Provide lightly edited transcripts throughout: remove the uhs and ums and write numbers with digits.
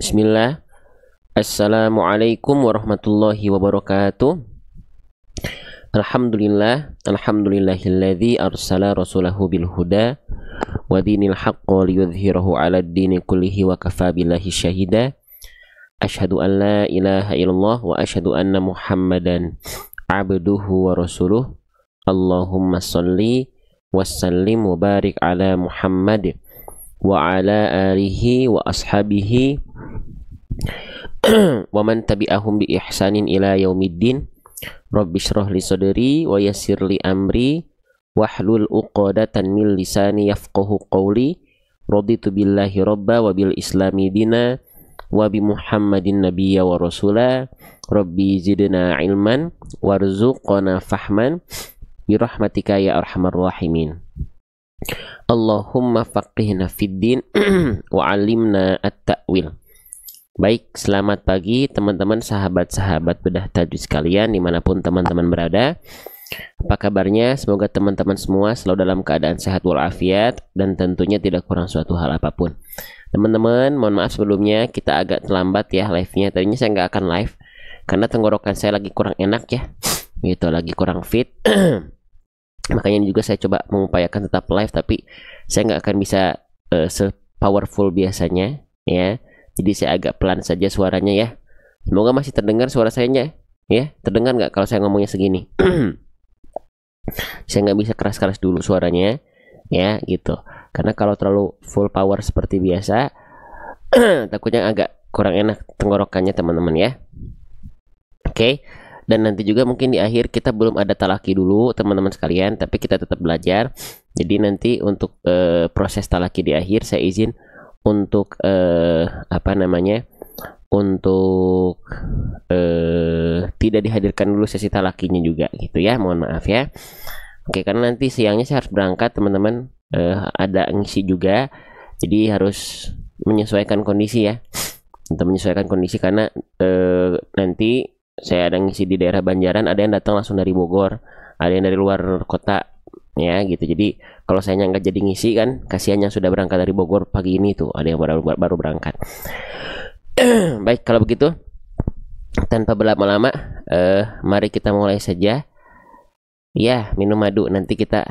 Bismillah. Assalamualaikum warahmatullahi wabarakatuh. Alhamdulillahilladzi arsala rasulahu bil huda wa dinil haqqi liyudhhirahu 'alad dini kullihi wa kafa billahi syahida. Asyhadu an la ilaha illallah wa asyhadu anna Muhammadan abduhu wa rasuluh. Allahumma shalli wa sallim wa barik ala Muhammad wa ala alihi wa ashabihi wa man tabi'ahum bi ihsanin ila yaumiddin. Rabbi shrah li sadri wa yassir li amri wahlul 'uqdatan min lisani yafqahu qawli. Raditu billahi rabba wa bil islami dina wa bi Muhammadin nabiyya wa rasula. Rabbi zidna ilman warzuqna fahman bi rahmatika ya arhamar rahimin. Allahumma faqihna fid din wa 'allimna at-ta'wil. Baik, selamat pagi teman-teman sahabat-sahabat bedah tajwid sekalian dimanapun teman-teman berada. Apa kabarnya? Semoga teman-teman semua selalu dalam keadaan sehat walafiat dan tentunya tidak kurang suatu hal apapun. Teman-teman, mohon maaf sebelumnya kita agak terlambat ya live-nya. Tadinya saya nggak akan live karena tenggorokan saya lagi kurang enak ya, gitu, lagi kurang fit. Makanya juga saya coba mengupayakan tetap live, tapi saya nggak akan bisa se-powerful biasanya ya. Jadi saya agak pelan saja suaranya ya. Semoga masih terdengar suara sayanya ya. Terdengar nggak kalau saya ngomongnya segini? Saya nggak bisa keras-keras dulu suaranya ya, gitu. Karena kalau terlalu full power seperti biasa takutnya agak kurang enak tenggorokannya teman-teman ya. Oke. Dan nanti juga mungkin di akhir kita belum ada talaki dulu teman-teman sekalian, tapi kita tetap belajar. Jadi nanti untuk proses talaki di akhir saya izin untuk untuk tidak dihadirkan dulu sesi talakinya juga gitu ya, mohon maaf ya. Oke, karena nanti siangnya saya harus berangkat teman-teman, ada ngisi juga, jadi harus menyesuaikan kondisi ya, untuk menyesuaikan kondisi karena nanti saya ada ngisi di daerah Banjaran, ada yang datang langsung dari Bogor, ada yang dari luar kota ya gitu. Jadi kalau saya nggak jadi ngisi kan kasihan yang sudah berangkat dari Bogor pagi ini tuh, ada yang baru berangkat. Baik, kalau begitu tanpa berlama-lama mari kita mulai saja ya. Minum madu, nanti kita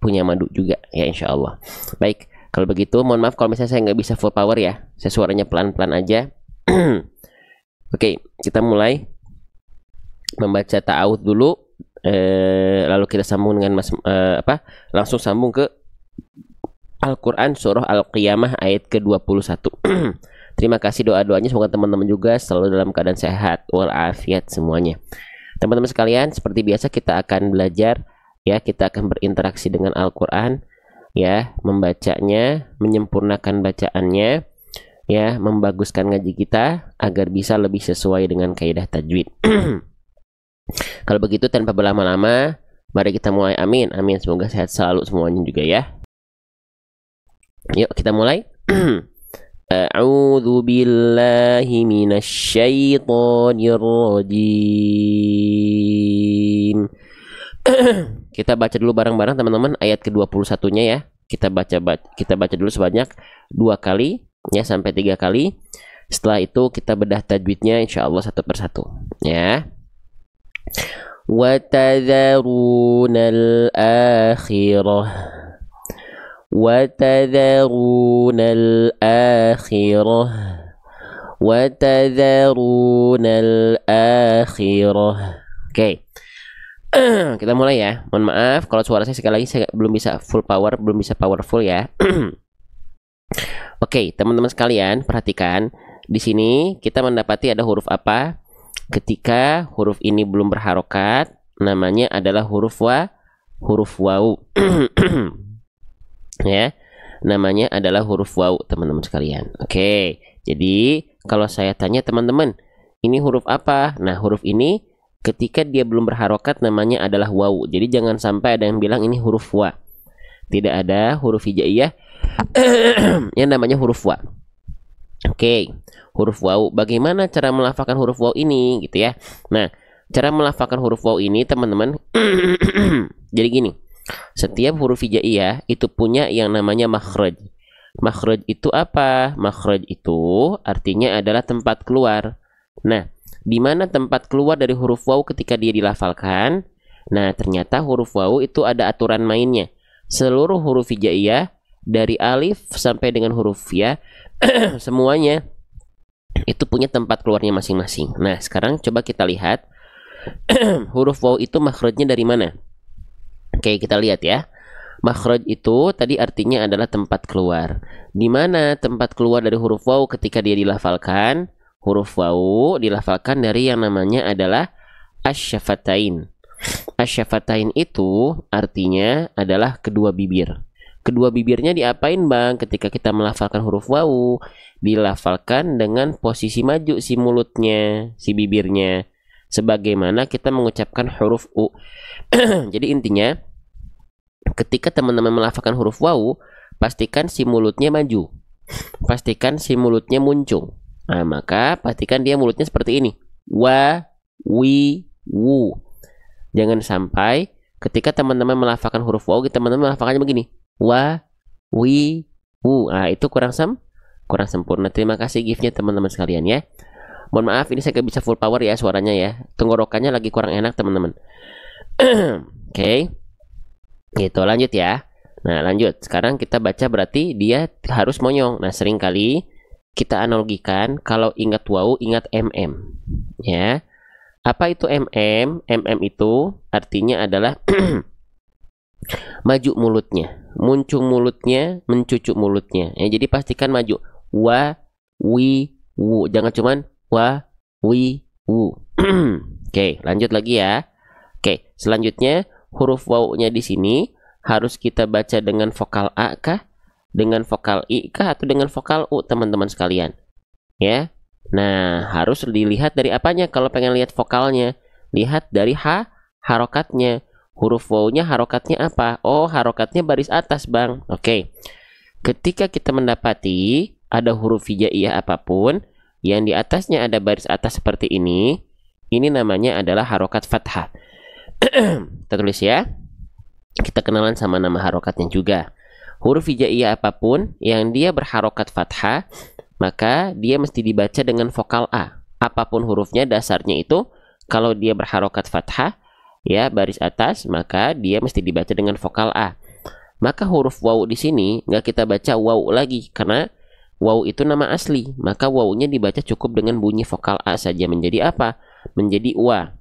punya madu juga ya insya Allah. Baik, kalau begitu mohon maaf kalau misalnya saya nggak bisa full power ya, saya suaranya pelan-pelan aja. Oke, kita mulai membaca ta'awudz dulu. Lalu kita sambung dengan langsung sambung ke Al-Quran surah Al-Qiyamah ayat ke-21. Terima kasih doa-doanya, semoga teman-teman juga selalu dalam keadaan sehat walafiat semuanya. Teman-teman sekalian, seperti biasa kita akan belajar ya, kita akan berinteraksi dengan Al-Quran ya, membacanya, menyempurnakan bacaannya ya, membaguskan ngaji kita agar bisa lebih sesuai dengan kaidah tajwid. Kalau begitu tanpa berlama-lama mari kita mulai. Amin, amin, semoga sehat selalu semuanya juga ya. Yuk kita mulai. A'udzu billahi minasyaitonir rajim. Kita baca dulu bareng-bareng teman-teman ayat ke-21-nya ya. Kita baca dulu sebanyak 2 kali ya, sampai 3 kali. Setelah itu kita bedah tajwidnya insyaallah satu persatu ya. Wa tadharunal akhirah, wa tadharunal akhirah, wa tadharunal akhirah. Oke. Kita mulai ya. Mohon maaf kalau suara saya sekali lagi saya belum bisa full power, belum bisa powerful ya. Oke, teman-teman sekalian perhatikan. Di sini kita mendapati ada huruf apa? Ketika huruf ini belum berharokat, namanya adalah huruf waw. Ya, namanya adalah huruf waw teman-teman sekalian. Oke, jadi kalau saya tanya teman-teman, ini huruf apa? Nah, huruf ini ketika dia belum berharokat namanya adalah waw. Jadi jangan sampai ada yang bilang ini huruf wa. Tidak ada huruf hijaiyah yang namanya huruf wa. Oke, huruf waw. Bagaimana cara melafalkan huruf waw ini gitu ya? Nah, cara melafalkan huruf waw ini teman-teman jadi gini, setiap huruf hijaiyah itu punya yang namanya makhraj. Makhraj itu apa? Makhraj itu artinya adalah tempat keluar. Nah, di mana tempat keluar dari huruf waw ketika dia dilafalkan? Nah, ternyata huruf waw itu ada aturan mainnya. Seluruh huruf hijaiyah dari alif sampai dengan huruf ya, semuanya itu punya tempat keluarnya masing-masing. Nah, sekarang coba kita lihat huruf waw itu makhrajnya dari mana? Oke, kita lihat ya. Makhraj itu tadi artinya adalah tempat keluar. Di mana tempat keluar dari huruf waw ketika dia dilafalkan? Huruf waw dilafalkan dari yang namanya adalah asyafatain. Asyafatain itu artinya adalah kedua bibir. Kedua bibirnya diapain bang ketika kita melafalkan huruf waw? Dilafalkan dengan posisi maju si mulutnya, si bibirnya. Sebagaimana kita mengucapkan huruf U. Jadi intinya ketika teman-teman melafalkan huruf waw, pastikan si mulutnya maju. Pastikan si mulutnya muncung. Nah, maka pastikan dia mulutnya seperti ini. Wa, wi, wu. Jangan sampai ketika teman-teman melafalkan huruf waw, teman-teman melafalkannya begini. Wa, wi, wu. Nah, itu kurang sempurna. Terima kasih gift-nya teman-teman sekalian ya. Mohon maaf, ini saya gak bisa full power ya suaranya ya. Tenggorokannya lagi kurang enak teman-teman. Oke. Gitu, lanjut ya. Nah, lanjut. Sekarang kita baca berarti dia harus monyong. Nah, seringkali kita analogikan kalau ingat waw, ingat mm. Ya. Apa itu mm? Mm itu artinya adalah maju mulutnya, muncung mulutnya, mencucuk mulutnya. Ya, jadi pastikan maju. Wa, wi, wu. Jangan cuman wa, wi, wu. Oke, lanjut lagi ya. Oke, selanjutnya huruf waw-nya di sini harus kita baca dengan vokal A kah? Dengan vokal I kah? Atau dengan vokal U teman-teman sekalian? Ya. Nah, harus dilihat dari apanya kalau pengen lihat vokalnya. Lihat dari harokatnya. Huruf waw-nya harokatnya apa? Oh, harokatnya baris atas, Bang. Oke. Ketika kita mendapati ada huruf hijaiyah apapun yang di atasnya ada baris atas seperti ini namanya adalah harokat fathah. Kita tulis ya. Kita kenalan sama nama harokatnya juga. Huruf hijaiyah apapun yang dia berharokat fathah, maka dia mesti dibaca dengan vokal A. Apapun hurufnya, dasarnya itu kalau dia berharokat fathah, ya baris atas, maka dia mesti dibaca dengan vokal A. Maka huruf waw di sini nggak kita baca waw lagi karena waw itu nama asli. Maka waw-nya dibaca cukup dengan bunyi vokal A saja. Menjadi apa? Menjadi wa.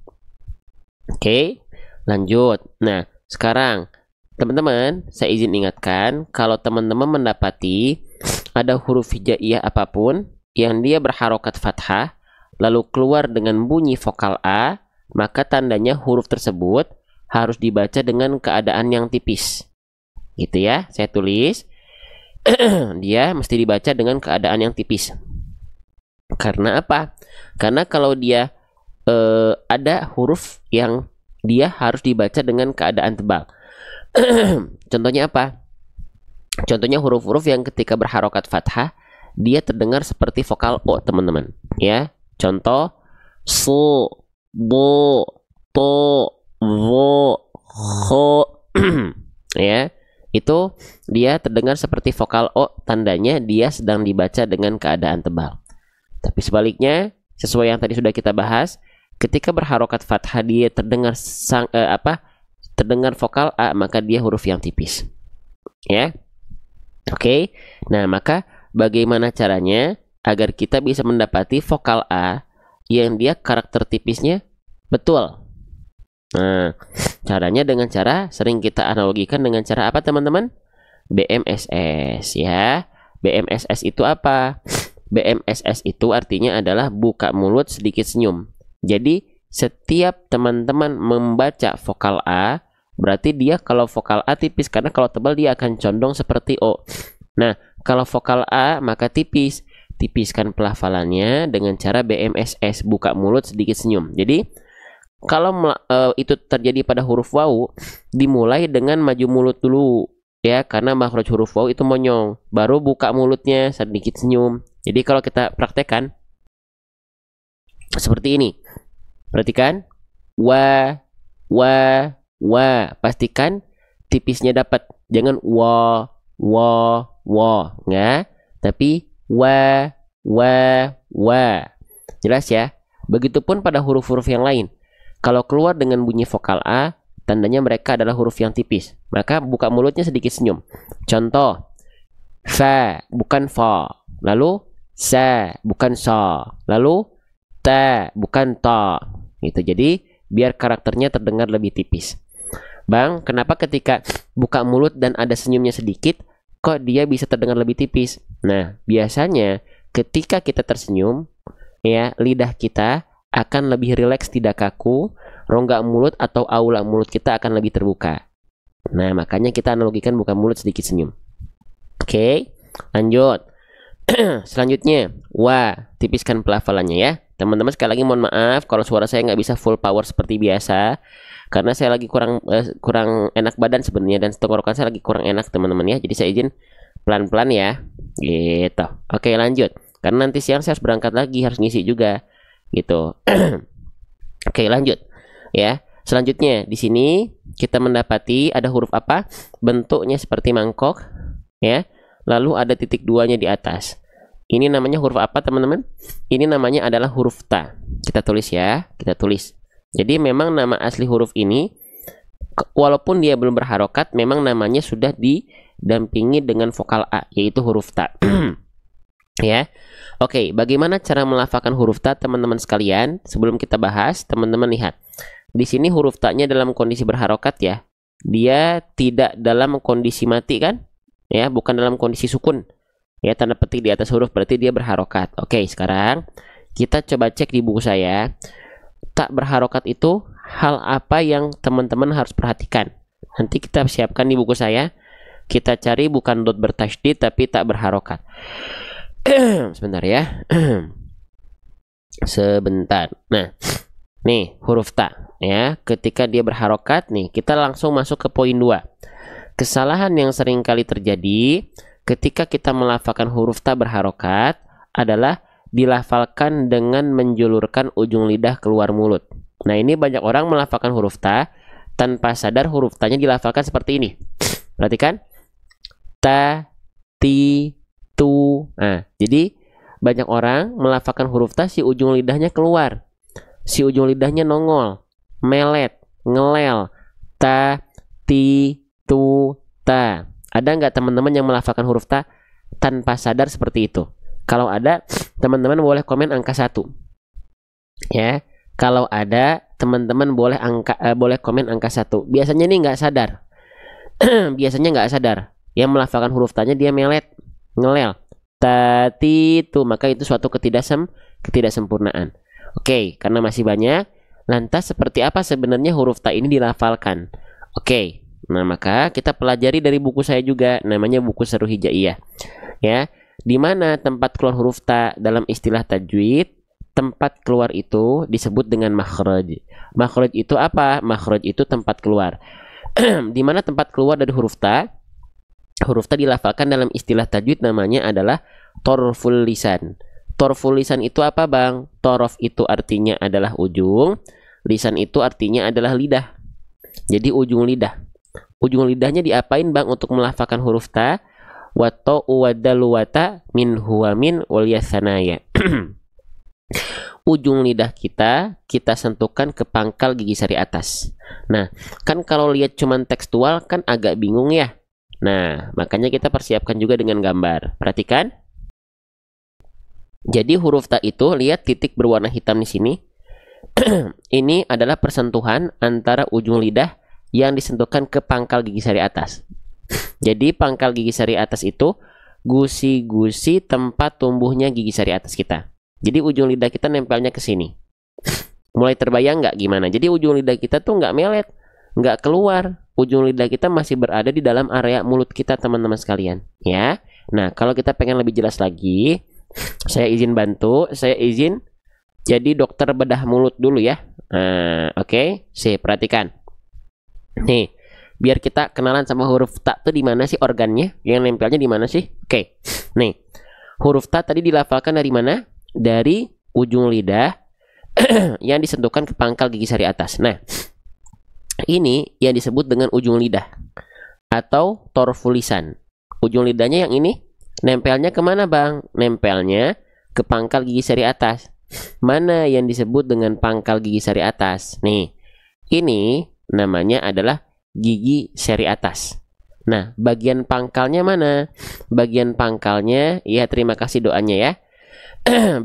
Oke. Lanjut. Nah, sekarang teman-teman, saya izin ingatkan kalau teman-teman mendapati ada huruf hijaiyah apapun yang dia berharokat fathah lalu keluar dengan bunyi vokal A, maka tandanya huruf tersebut harus dibaca dengan keadaan yang tipis. Gitu ya, saya tulis. Dia mesti dibaca dengan keadaan yang tipis. Karena apa? Karena kalau dia ada huruf yang dia harus dibaca dengan keadaan tebal. Contohnya apa? Contohnya huruf-huruf yang ketika berharokat fathah dia terdengar seperti vokal O, teman-teman. Ya, contoh su, bo, to, wo, ho. Ya, itu dia terdengar seperti vokal O, tandanya dia sedang dibaca dengan keadaan tebal. Tapi sebaliknya, sesuai yang tadi sudah kita bahas, ketika berharokat fathah dia terdengar terdengar vokal A, maka dia huruf yang tipis. Ya. Oke. Nah, maka bagaimana caranya agar kita bisa mendapati vokal A yang dia karakter tipisnya betul? Nah, caranya dengan cara sering kita analogikan dengan cara apa, teman-teman? BMSS ya. BMSS itu apa? BMSS itu artinya adalah buka mulut sedikit senyum. Jadi setiap teman-teman membaca vokal A, berarti dia kalau vokal A tipis, karena kalau tebal dia akan condong seperti O. Nah, kalau vokal A maka tipis. Tipiskan pelafalannya dengan cara BMSS, buka mulut sedikit senyum. Jadi kalau itu terjadi pada huruf waw, dimulai dengan maju mulut dulu ya, karena makhraj huruf waw itu monyong, baru buka mulutnya sedikit senyum. Jadi kalau kita praktekkan seperti ini, perhatikan, wa, pastikan tipisnya dapat, jangan wa, wo, enggak, tapi wa, wa. Jelas ya? Begitupun pada huruf-huruf yang lain. Kalau keluar dengan bunyi vokal A, tandanya mereka adalah huruf yang tipis. Maka buka mulutnya sedikit senyum. Contoh, fa bukan fa. Lalu sa bukan sa. Lalu ta bukan ta. Gitu. Jadi biar karakternya terdengar lebih tipis. Bang, kenapa ketika buka mulut dan ada senyumnya sedikit, kok dia bisa terdengar lebih tipis? Nah, biasanya ketika kita tersenyum, ya, lidah kita akan lebih rileks, tidak kaku, rongga mulut atau aula mulut kita akan lebih terbuka. Nah, makanya kita analogikan buka mulut sedikit senyum. Oke, lanjut. Selanjutnya, wa, tipiskan pelafalannya ya. Teman-teman sekali lagi mohon maaf kalau suara saya nggak bisa full power seperti biasa, karena saya lagi kurang enak badan sebenarnya, dan tenggorokan saya lagi kurang enak teman-teman ya. Jadi saya izin pelan-pelan ya. Gitu. Oke, lanjut. Karena nanti siang saya harus berangkat lagi, harus ngisi juga. Gitu. Oke, lanjut. Ya. Selanjutnya di sini kita mendapati ada huruf apa? Bentuknya seperti mangkok, ya. Lalu ada titik duanya di atas. Ini namanya huruf apa, teman-teman? Ini namanya adalah huruf ta. Kita tulis ya, kita tulis. Jadi memang nama asli huruf ini, walaupun dia belum berharokat, memang namanya sudah didampingi dengan vokal A, yaitu huruf ta. Ya. Oke, bagaimana cara melafalkan huruf ta, teman-teman sekalian? Sebelum kita bahas, teman-teman lihat. Di sini huruf ta-nya dalam kondisi berharokat ya. Dia tidak dalam kondisi mati kan? Ya, bukan dalam kondisi sukun. Ya, tanda petik di atas huruf berarti dia berharokat. Oke, sekarang kita coba cek di buku saya. Tak berharokat itu hal apa yang teman-teman harus perhatikan? Nanti kita siapkan di buku saya. Kita cari bukan dot bertasydid tapi tak berharokat. Sebentar ya. Sebentar. Nah, nih huruf ta ya. Ketika dia berharokat nih, kita langsung masuk ke poin 2. Kesalahan yang sering kali terjadi ketika kita melafalkan huruf ta berharokat adalah dilafalkan dengan menjulurkan ujung lidah keluar mulut. Nah, ini banyak orang melafalkan huruf ta tanpa sadar huruf ta-nya dilafalkan seperti ini. Perhatikan. Ta, ti, tu. Nah, jadi banyak orang melafalkan huruf ta si ujung lidahnya keluar. Si ujung lidahnya nongol, melet, ngelel. Ta, ti, tu, ta. Ada nggak teman-teman yang melafalkan huruf ta tanpa sadar seperti itu? Kalau ada, teman-teman boleh komen angka 1. Ya, kalau ada, teman-teman boleh komen angka 1. Biasanya nih nggak sadar. Biasanya nggak sadar. Yang melafalkan huruf ta-nya dia melet, ngelel. Tati itu, maka itu suatu ketidaksempurnaan. Oke, karena masih banyak. Lantas seperti apa sebenarnya huruf ta ini dilafalkan? Oke. Nah, maka kita pelajari dari buku saya juga, namanya buku Seru Hijaiyah. Ya, di mana tempat keluar huruf ta dalam istilah tajwid, tempat keluar itu disebut dengan makhraj. Makhraj itu apa? Makhraj itu tempat keluar. Di mana tempat keluar dari huruf ta? Huruf ta dilafalkan dalam istilah tajwid namanya adalah torful lisan. Torful lisan itu apa, Bang? Torof itu artinya adalah ujung, lisan itu artinya adalah lidah. Jadi ujung lidah. Ujung lidahnya diapain, Bang, untuk melafalkan huruf ta? Wato wadaluwata min huwa min walyasanaya. Ujung lidah kita sentuhkan ke pangkal gigi sari atas. Nah, kan kalau lihat cuman tekstual kan agak bingung ya. Nah, makanya kita persiapkan juga dengan gambar. Perhatikan. Jadi huruf ta itu, lihat titik berwarna hitam di sini. Ini adalah persentuhan antara ujung lidah yang disentuhkan ke pangkal gigi sari atas. Jadi pangkal gigi sari atas itu gusi-gusi tempat tumbuhnya gigi sari atas kita. Jadi ujung lidah kita nempelnya ke sini. Mulai terbayang nggak gimana? Jadi ujung lidah kita tuh nggak melet, nggak keluar. Ujung lidah kita masih berada di dalam area mulut kita, teman-teman sekalian. Ya. Nah, kalau kita pengen lebih jelas lagi, saya izin bantu. Saya izin jadi dokter bedah mulut dulu ya. Oke. Perhatikan. Nih, biar kita kenalan sama huruf ta tuh di mana sih organnya? Yang nempelnya di mana sih? Oke. Nih, huruf ta tadi dilafalkan dari mana? Dari ujung lidah yang disentuhkan ke pangkal gigi sari atas. Nah, ini yang disebut dengan ujung lidah atau torful lisan. Ujung lidahnya yang ini. Nempelnya kemana bang? Nempelnya ke pangkal gigi seri atas. Mana yang disebut dengan pangkal gigi seri atas? Nih, ini namanya adalah gigi seri atas. Nah, bagian pangkalnya mana? Bagian pangkalnya, ya terima kasih doanya ya.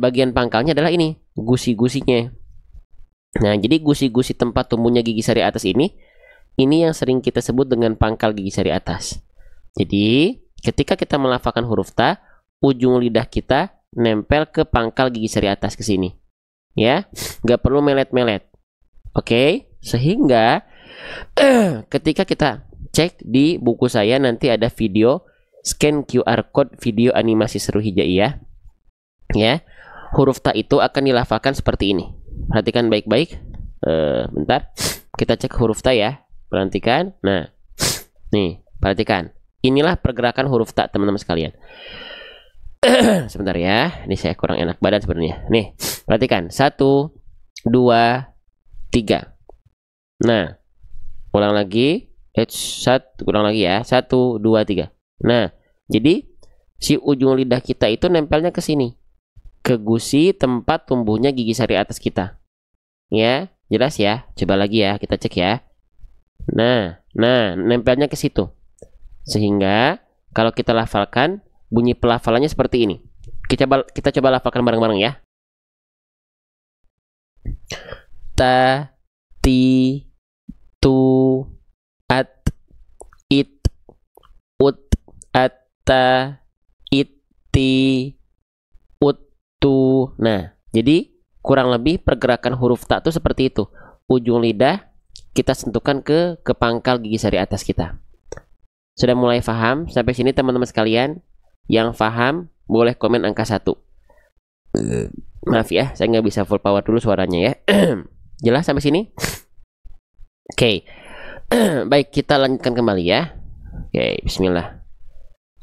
Bagian pangkalnya adalah ini, gusi-gusinya. Nah, jadi gusi-gusi tempat tumbuhnya gigi seri atas ini yang sering kita sebut dengan pangkal gigi seri atas. Jadi, ketika kita melafalkan huruf ta, ujung lidah kita nempel ke pangkal gigi seri atas ke sini. Ya, nggak perlu melet-melet. Oke, sehingga ketika kita cek di buku saya nanti ada video scan QR code video animasi seru hijaiyah. Ya, huruf ta itu akan dilafalkan seperti ini. Perhatikan baik-baik. Bentar, kita cek huruf ta ya. Perhatikan. Nah, nih, perhatikan. Inilah pergerakan huruf ta, teman-teman sekalian. Sebentar ya, ini saya kurang enak badan sebenarnya. Nih, perhatikan. 1, 2, 3. Nah, ulang lagi. Ulang lagi ya. 1, 2, 3. Nah, jadi si ujung lidah kita itu nempelnya ke sini. Ke gusi tempat tumbuhnya gigi seri atas kita. Ya, jelas ya. Coba lagi ya, kita cek ya. Nah, nempelnya ke situ. Sehingga kalau kita lafalkan, bunyi pelafalannya seperti ini. Kita coba lafalkan bareng-bareng ya. Ta, ti, tu, at, it, ut, atta, iti, ut, tu. Nah, jadi kurang lebih pergerakan huruf ta itu seperti itu. Ujung lidah kita sentuhkan ke pangkal gigi seri atas kita. Sudah mulai paham sampai sini teman-teman sekalian? Yang paham boleh komen angka 1. Maaf ya, saya nggak bisa full power dulu suaranya ya. Jelas sampai sini? Oke. Baik, kita lanjutkan kembali ya. Oke, bismillah.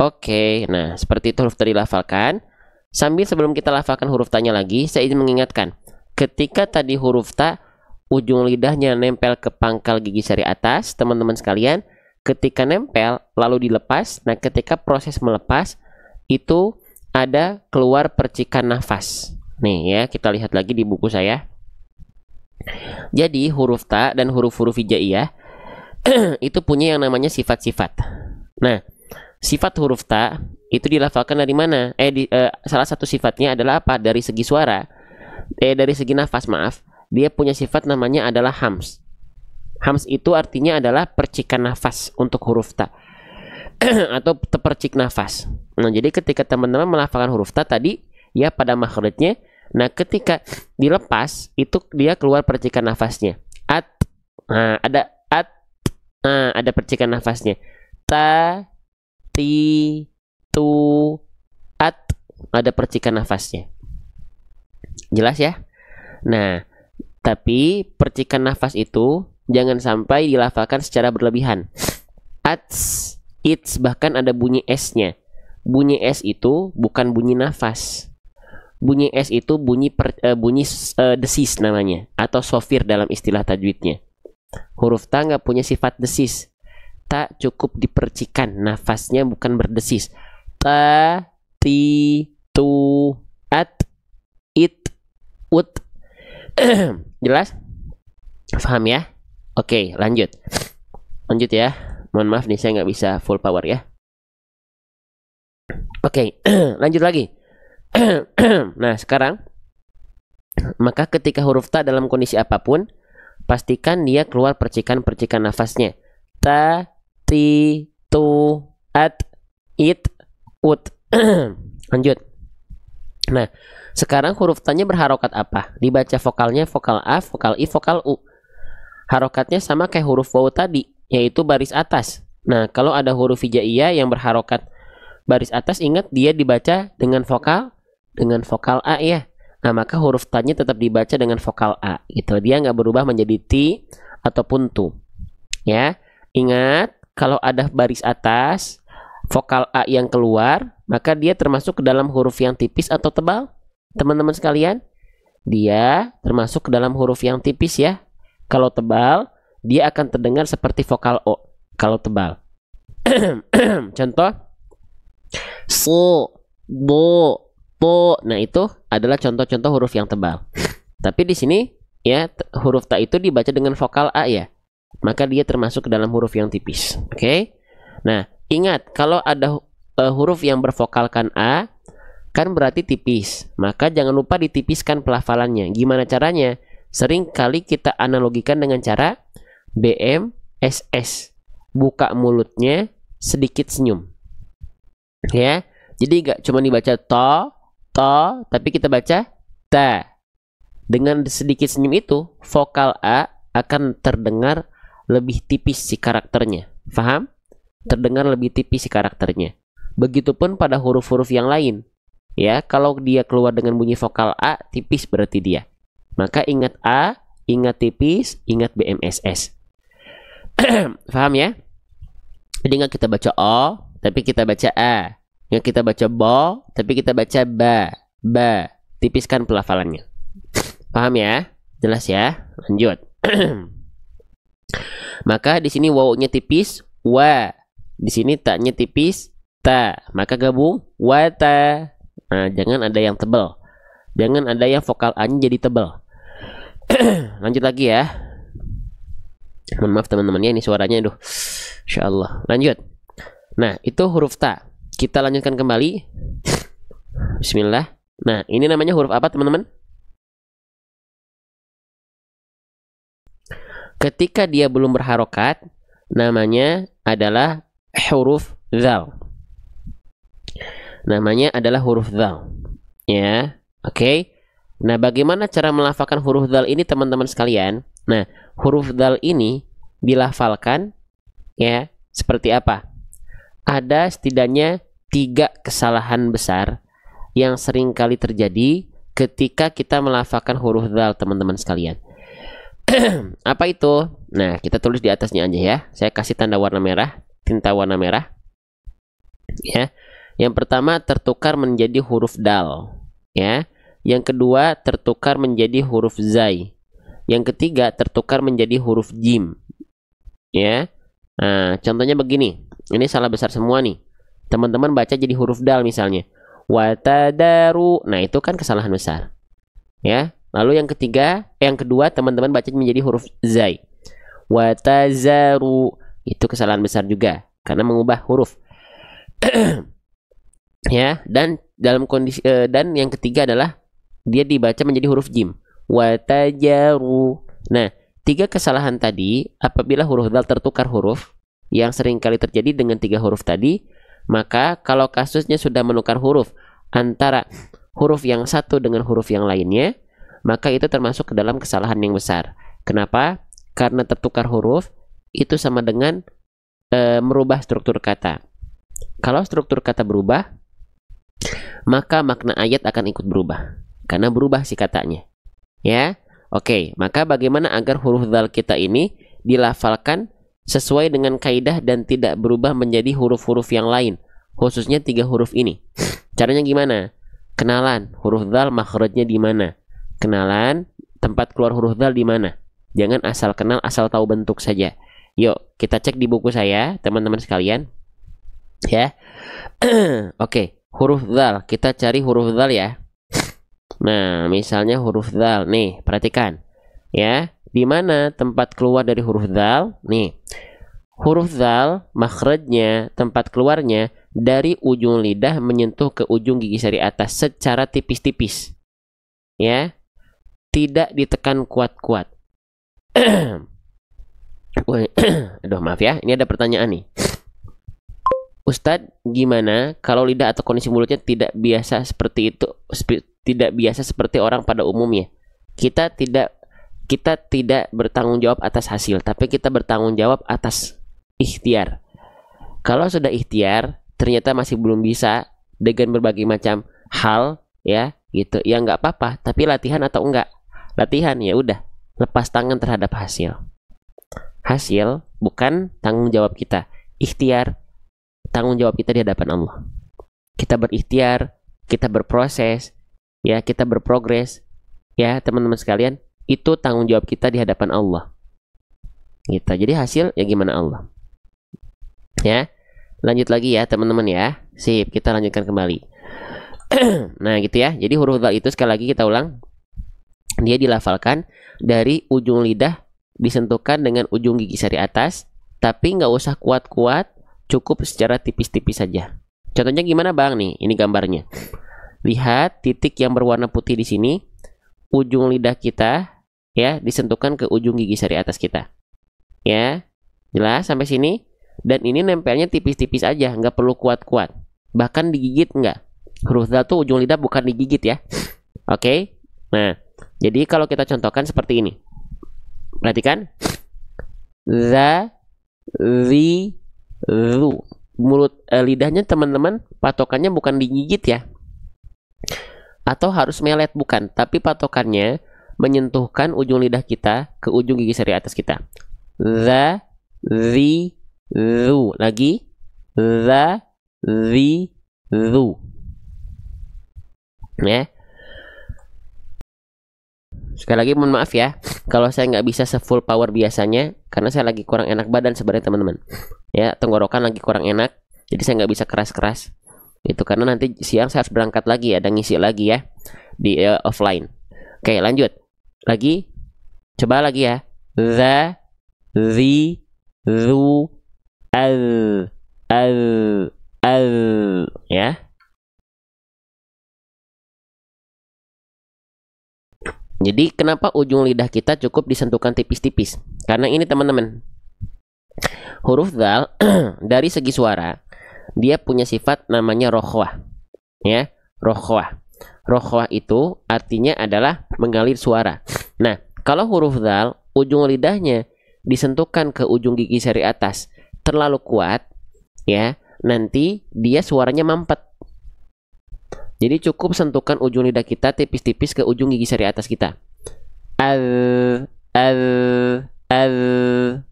Oke, nah seperti itu huruf tadi dilafalkan. Sambil sebelum kita lafalkan huruf tanya lagi, saya ingin mengingatkan. Ketika tadi huruf ta, ujung lidahnya nempel ke pangkal gigi seri atas, teman-teman sekalian. Ketika nempel, lalu dilepas. Nah, ketika proses melepas, itu ada keluar percikan nafas. Nih ya, kita lihat lagi di buku saya. Jadi, huruf ta dan huruf-huruf hijaiyah itu punya yang namanya sifat-sifat. Nah, sifat huruf ta itu dilafalkan dari mana? Salah satu sifatnya adalah apa? Dari segi suara. Dari segi nafas, maaf. Dia punya sifat namanya adalah hams. Hams itu artinya adalah percikan nafas untuk huruf ta. Atau terpercik nafas. Nah, jadi ketika teman-teman melafalkan huruf ta tadi, ya pada makhrajnya, nah ketika dilepas, itu dia keluar percikan nafasnya. At, nah, ada at, nah, ada percikan nafasnya. Ta, ti, tu, at, ada percikan nafasnya. Jelas ya? Nah, tapi percikan nafas itu jangan sampai dilafalkan secara berlebihan. Ats, its, bahkan ada bunyi S-nya. Bunyi S itu bukan bunyi nafas. Bunyi S itu bunyi desis namanya, atau sofir dalam istilah tajwidnya. Huruf ta nggak punya sifat desis. Ta cukup dipercikan, nafasnya bukan berdesis. Ta, ti, tu, at, it, ut. Jelas? Paham ya? Oke, lanjut. Lanjut ya. Mohon maaf nih, saya nggak bisa full power ya. Oke, lanjut lagi. Nah, sekarang, maka ketika huruf ta dalam kondisi apapun, pastikan dia keluar percikan-percikan nafasnya. Ta, ti, tu, at, it, ut. Lanjut. Nah, sekarang huruf tanya berharokat apa? Dibaca vokalnya vokal A, vokal I, vokal U. Harokatnya sama kayak huruf waw tadi, yaitu baris atas. Nah, kalau ada huruf hijaiyah yang berharokat baris atas, ingat dia dibaca dengan vokal A ya. Nah, maka huruf tanya tetap dibaca dengan vokal A gitu. Dia nggak berubah menjadi ti ataupun tu. Ya, ingat kalau ada baris atas, vokal A yang keluar, maka dia termasuk ke dalam huruf yang tipis atau tebal. Teman-teman sekalian, dia termasuk ke dalam huruf yang tipis ya. Kalau tebal, dia akan terdengar seperti vokal O. Kalau tebal. Contoh, So, bo, po. Nah, itu adalah contoh-contoh huruf yang tebal. Tapi di sini ya huruf ta itu dibaca dengan vokal a ya. Maka dia termasuk ke dalam huruf yang tipis. Oke? Nah, ingat kalau ada huruf yang bervokalkan a kan berarti tipis. Maka jangan lupa ditipiskan pelafalannya. Gimana caranya? Sering kali kita analogikan dengan cara BMSS. Buka mulutnya, sedikit senyum. Ya. Jadi gak cuma dibaca to, tapi kita baca ta. Dengan sedikit senyum itu, vokal A akan terdengar lebih tipis si karakternya. Paham? Terdengar lebih tipis si karakternya. Begitupun pada huruf-huruf yang lain. Ya, kalau dia keluar dengan bunyi vokal A, tipis berarti dia. Maka ingat A, ingat tipis, ingat BMSS. Paham ya? Jadi nggak kita baca O, tapi kita baca A. Nggak kita baca bo, tapi kita baca ba. Tipiskan pelafalannya. Paham ya? Jelas ya? Lanjut. Maka di sini wawunya tipis, wa. Di sini taknya tipis, ta. Maka gabung, wata. Nah, jangan ada yang tebal. Jangan ada yang vokal A-nya jadi tebal. Lanjut lagi ya. Mohon maaf teman-teman ya, ini suaranya aduh. Insyaallah. Lanjut. Nah, itu huruf ta. Kita lanjutkan kembali. Bismillah. Nah, ini namanya huruf apa teman-teman? Ketika dia belum berharokat, namanya adalah huruf dzal. Namanya adalah huruf dzal. Ya, oke. Nah, bagaimana cara melafalkan huruf dzal ini teman-teman sekalian? Nah, huruf dzal ini dilafalkan ya seperti apa? Ada setidaknya 3 kesalahan besar yang sering kali terjadi ketika kita melafalkan huruf dzal teman-teman sekalian. Apa itu? Nah, kita tulis di atasnya aja ya. Saya kasih tanda warna merah, tinta warna merah. Ya. Yang pertama tertukar menjadi huruf dal, ya. Yang kedua tertukar menjadi huruf zai. Yang ketiga tertukar menjadi huruf jim. Ya. Nah, contohnya begini. Ini salah besar semua nih. Teman-teman baca jadi huruf dal misalnya. Watadaru. Nah, itu kan kesalahan besar. Ya. Lalu yang kedua teman-teman baca menjadi huruf zai. Watazaru. Itu kesalahan besar juga karena mengubah huruf. Ya, dan dalam kondisi dan yang ketiga adalah dia dibaca menjadi huruf jim. Watajaru. Nah, 3 kesalahan tadi apabila huruf dal tertukar huruf yang sering kali terjadi dengan 3 huruf tadi, maka kalau kasusnya sudah menukar huruf antara huruf yang satu dengan huruf yang lainnya, maka itu termasuk ke dalam kesalahan yang besar. Kenapa? Karena tertukar huruf itu sama dengan merubah struktur kata. Kalau struktur kata berubah, maka makna ayat akan ikut berubah. Karena berubah si katanya. Ya, oke. Maka bagaimana agar huruf dzal kita ini dilafalkan sesuai dengan kaidah dan tidak berubah menjadi huruf-huruf yang lain, khususnya 3 huruf ini. Caranya gimana? Kenalan huruf dzal makhrajnya di mana? Kenalan tempat keluar huruf dzal di mana? Jangan asal kenal, asal tahu bentuk saja. Yuk, kita cek di buku saya, teman-teman sekalian. Ya. Oke, huruf dzal. Kita cari huruf dzal ya. Nah, misalnya huruf dzal nih, perhatikan. Ya. Di mana tempat keluar dari huruf dzal? Nih. Huruf dzal makhrajnya, tempat keluarnya dari ujung lidah menyentuh ke ujung gigi sari atas secara tipis-tipis. Ya. Tidak ditekan kuat-kuat. Aduh, maaf ya. Ini ada pertanyaan nih. Ustadz, gimana kalau lidah atau kondisi mulutnya tidak biasa seperti itu, tidak biasa seperti orang pada umumnya? Kita tidak bertanggung jawab atas hasil, tapi kita bertanggung jawab atas ikhtiar. Kalau sudah ikhtiar, ternyata masih belum bisa dengan berbagai macam hal, ya, gitu. Ya nggak apa-apa, tapi latihan atau enggak? Latihan, ya udah, lepas tangan terhadap hasil. Hasil bukan tanggung jawab kita. Ikhtiar tanggung jawab kita di hadapan Allah. Kita berikhtiar, kita berproses, ya, kita berprogres, ya, teman-teman sekalian. Itu tanggung jawab kita di hadapan Allah. Gitu. Jadi hasil ya gimana Allah. Ya. Lanjut lagi ya teman-teman ya. Sip, kita lanjutkan kembali. Nah, gitu ya. Jadi huruf dzal itu sekali lagi kita ulang. Dia dilafalkan dari ujung lidah disentuhkan dengan ujung gigi sari atas, tapi nggak usah kuat-kuat, cukup secara tipis-tipis saja. Contohnya gimana Bang nih? Ini gambarnya. Lihat titik yang berwarna putih di sini, ujung lidah kita ya disentuhkan ke ujung gigi sari atas kita. Ya, jelas sampai sini? Dan ini nempelnya tipis-tipis aja, nggak perlu kuat-kuat. Bahkan digigit nggak. Huruf dzal tuh ujung lidah bukan digigit ya. Oke? Nah, jadi kalau kita contohkan seperti ini. Perhatikan. Za, zi, zu. Mulut lidahnya teman-teman patokannya bukan digigit ya. Atau harus melet bukan, tapi patokannya menyentuhkan ujung lidah kita ke ujung gigi sari atas kita. Za, zi, zu. Lagi. Za, zi, zu. Ya. Sekali lagi mohon maaf ya, kalau saya nggak bisa se-full power biasanya, karena saya lagi kurang enak badan sebenarnya teman-teman. Ya, tenggorokan lagi kurang enak, jadi saya nggak bisa keras-keras. Itu karena nanti siang saya harus berangkat lagi, ada ngisi lagi ya di offline. Oke, lanjut. Lagi, coba lagi ya. Za, zi, zu, al, ya. Jadi kenapa ujung lidah kita cukup disentuhkan tipis-tipis? Karena ini teman-teman, huruf dzal dari segi suara dia punya sifat namanya rokhwah. Ya, rokhwah. Rokhwah itu artinya adalah mengalir suara. Nah, kalau huruf dzal ujung lidahnya disentuhkan ke ujung gigi sari atas terlalu kuat, ya, nanti dia suaranya mampet. Jadi cukup sentuhkan ujung lidah kita tipis-tipis ke ujung gigi sari atas kita.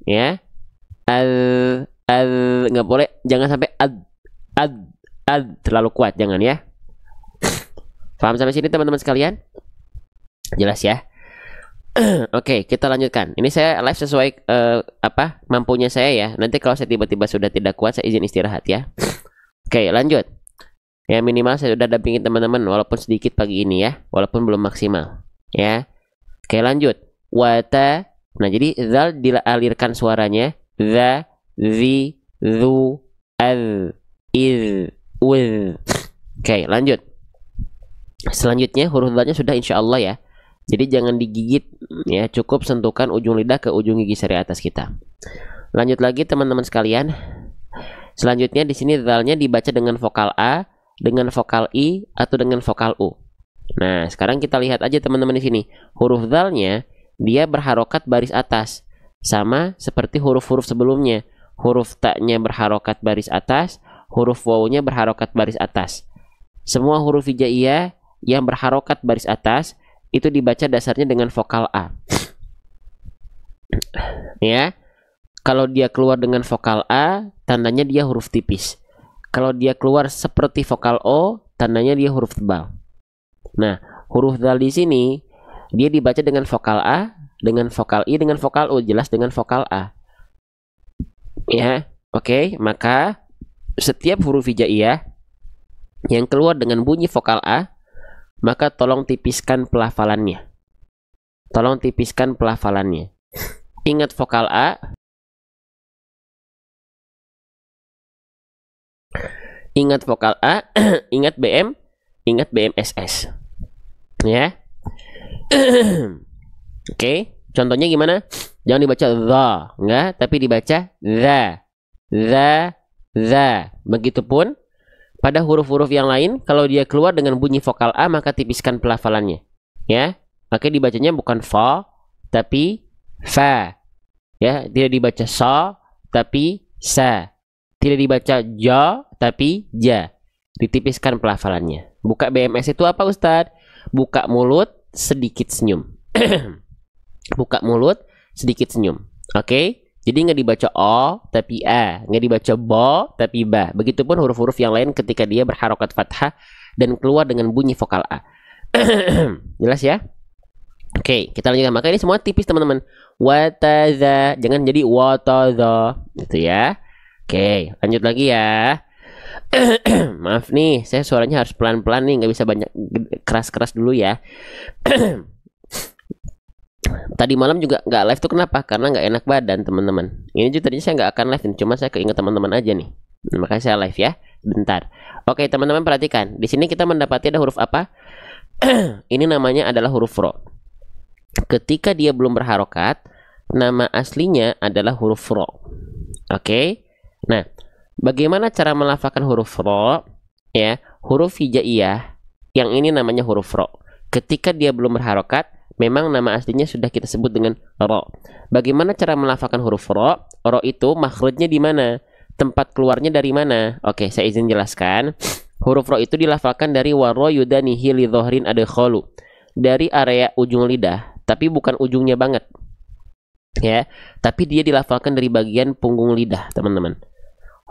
Ya. Nggak boleh, jangan sampai terlalu kuat, jangan ya. Paham sampai sini teman-teman sekalian? Jelas ya? Oke, kita lanjutkan. Ini saya live sesuai mampunya saya ya. Nanti kalau saya tiba-tiba sudah tidak kuat, saya izin istirahat ya. Oke, lanjut. Ya minimal saya sudah dampingin teman-teman walaupun sedikit pagi ini ya, walaupun belum maksimal ya. Oke, lanjut. Wata. Nah, jadi zal dialirkan suaranya za, zi, zu, al, iz, uz. Oke, lanjut. Selanjutnya huruf dzalnya sudah insya Allah ya. Jadi jangan digigit ya, cukup sentuhkan ujung lidah ke ujung gigi sari atas kita. Lanjut lagi teman-teman sekalian. Selanjutnya di sini zalnya dibaca dengan vokal A, dengan vokal I, atau dengan vokal U. Nah, sekarang kita lihat aja teman-teman di sini. Huruf dzalnya dia berharokat baris atas, sama seperti huruf-huruf sebelumnya. Huruf ta-nya berharokat baris atas, huruf waw-nya berharokat baris atas. Semua huruf hijaiyah yang berharokat baris atas itu dibaca dasarnya dengan vokal A. Ya. Kalau dia keluar dengan vokal A, tandanya dia huruf tipis. Kalau dia keluar seperti vokal O, tandanya dia huruf tebal. Nah, huruf dzal di sini dia dibaca dengan vokal A, dengan vokal I, dengan vokal U, jelas dengan vokal A. Ya, oke. Maka setiap huruf hijaiyah yang keluar dengan bunyi vokal A, maka tolong tipiskan pelafalannya. Tolong tipiskan pelafalannya. Ingat vokal A. Ingat vokal A, ingat BM, ingat BMSS. Ya. Oke, contohnya gimana? Jangan dibaca the, enggak, tapi dibaca za. Begitupun pada huruf-huruf yang lain, kalau dia keluar dengan bunyi vokal A, maka tipiskan pelafalannya. Ya. Maka dibacanya bukan fa, tapi fa. Ya, tidak dibaca sa, tapi sa. Tidak dibaca ja, tapi ja. Ditipiskan pelafalannya. Buka BMS itu apa Ustadz? Buka mulut, sedikit senyum. Buka mulut, sedikit senyum. Oke? Jadi nggak dibaca O, tapi A. Nggak dibaca Bo, tapi Ba. Begitupun huruf-huruf yang lain ketika dia berharokat fathah dan keluar dengan bunyi vokal A. Jelas ya? Oke, kita lanjutkan. Maka ini semua tipis teman-teman. Wataza. Jangan jadi wataza. Gitu ya. Oke, lanjut lagi ya. Maaf nih, saya suaranya harus pelan-pelan nih, nggak bisa banyak keras-keras dulu ya. Tadi malam juga nggak live tuh kenapa? Karena nggak enak badan teman-teman. Ini juga tadinya saya nggak akan live, cuma saya keinget teman-teman aja nih. Makanya saya live ya, bentar. Oke teman-teman perhatikan, di sini kita mendapati ada huruf apa? Ini namanya adalah huruf ro. Ketika dia belum berharokat, nama aslinya adalah huruf ro. Oke. Nah, bagaimana cara melafalkan huruf ro? Ya, huruf hijaiyah yang ini namanya huruf ro. Ketika dia belum berharokat, memang nama aslinya sudah kita sebut dengan ro. Bagaimana cara melafalkan huruf ro? Ro itu makhrajnya di mana? Tempat keluarnya dari mana? Oke, saya izin jelaskan. Huruf ro itu dilafalkan dari waro yudanihi li dhohrin adkhalu. Dari area ujung lidah, tapi bukan ujungnya banget. Ya, tapi dia dilafalkan dari bagian punggung lidah, teman-teman.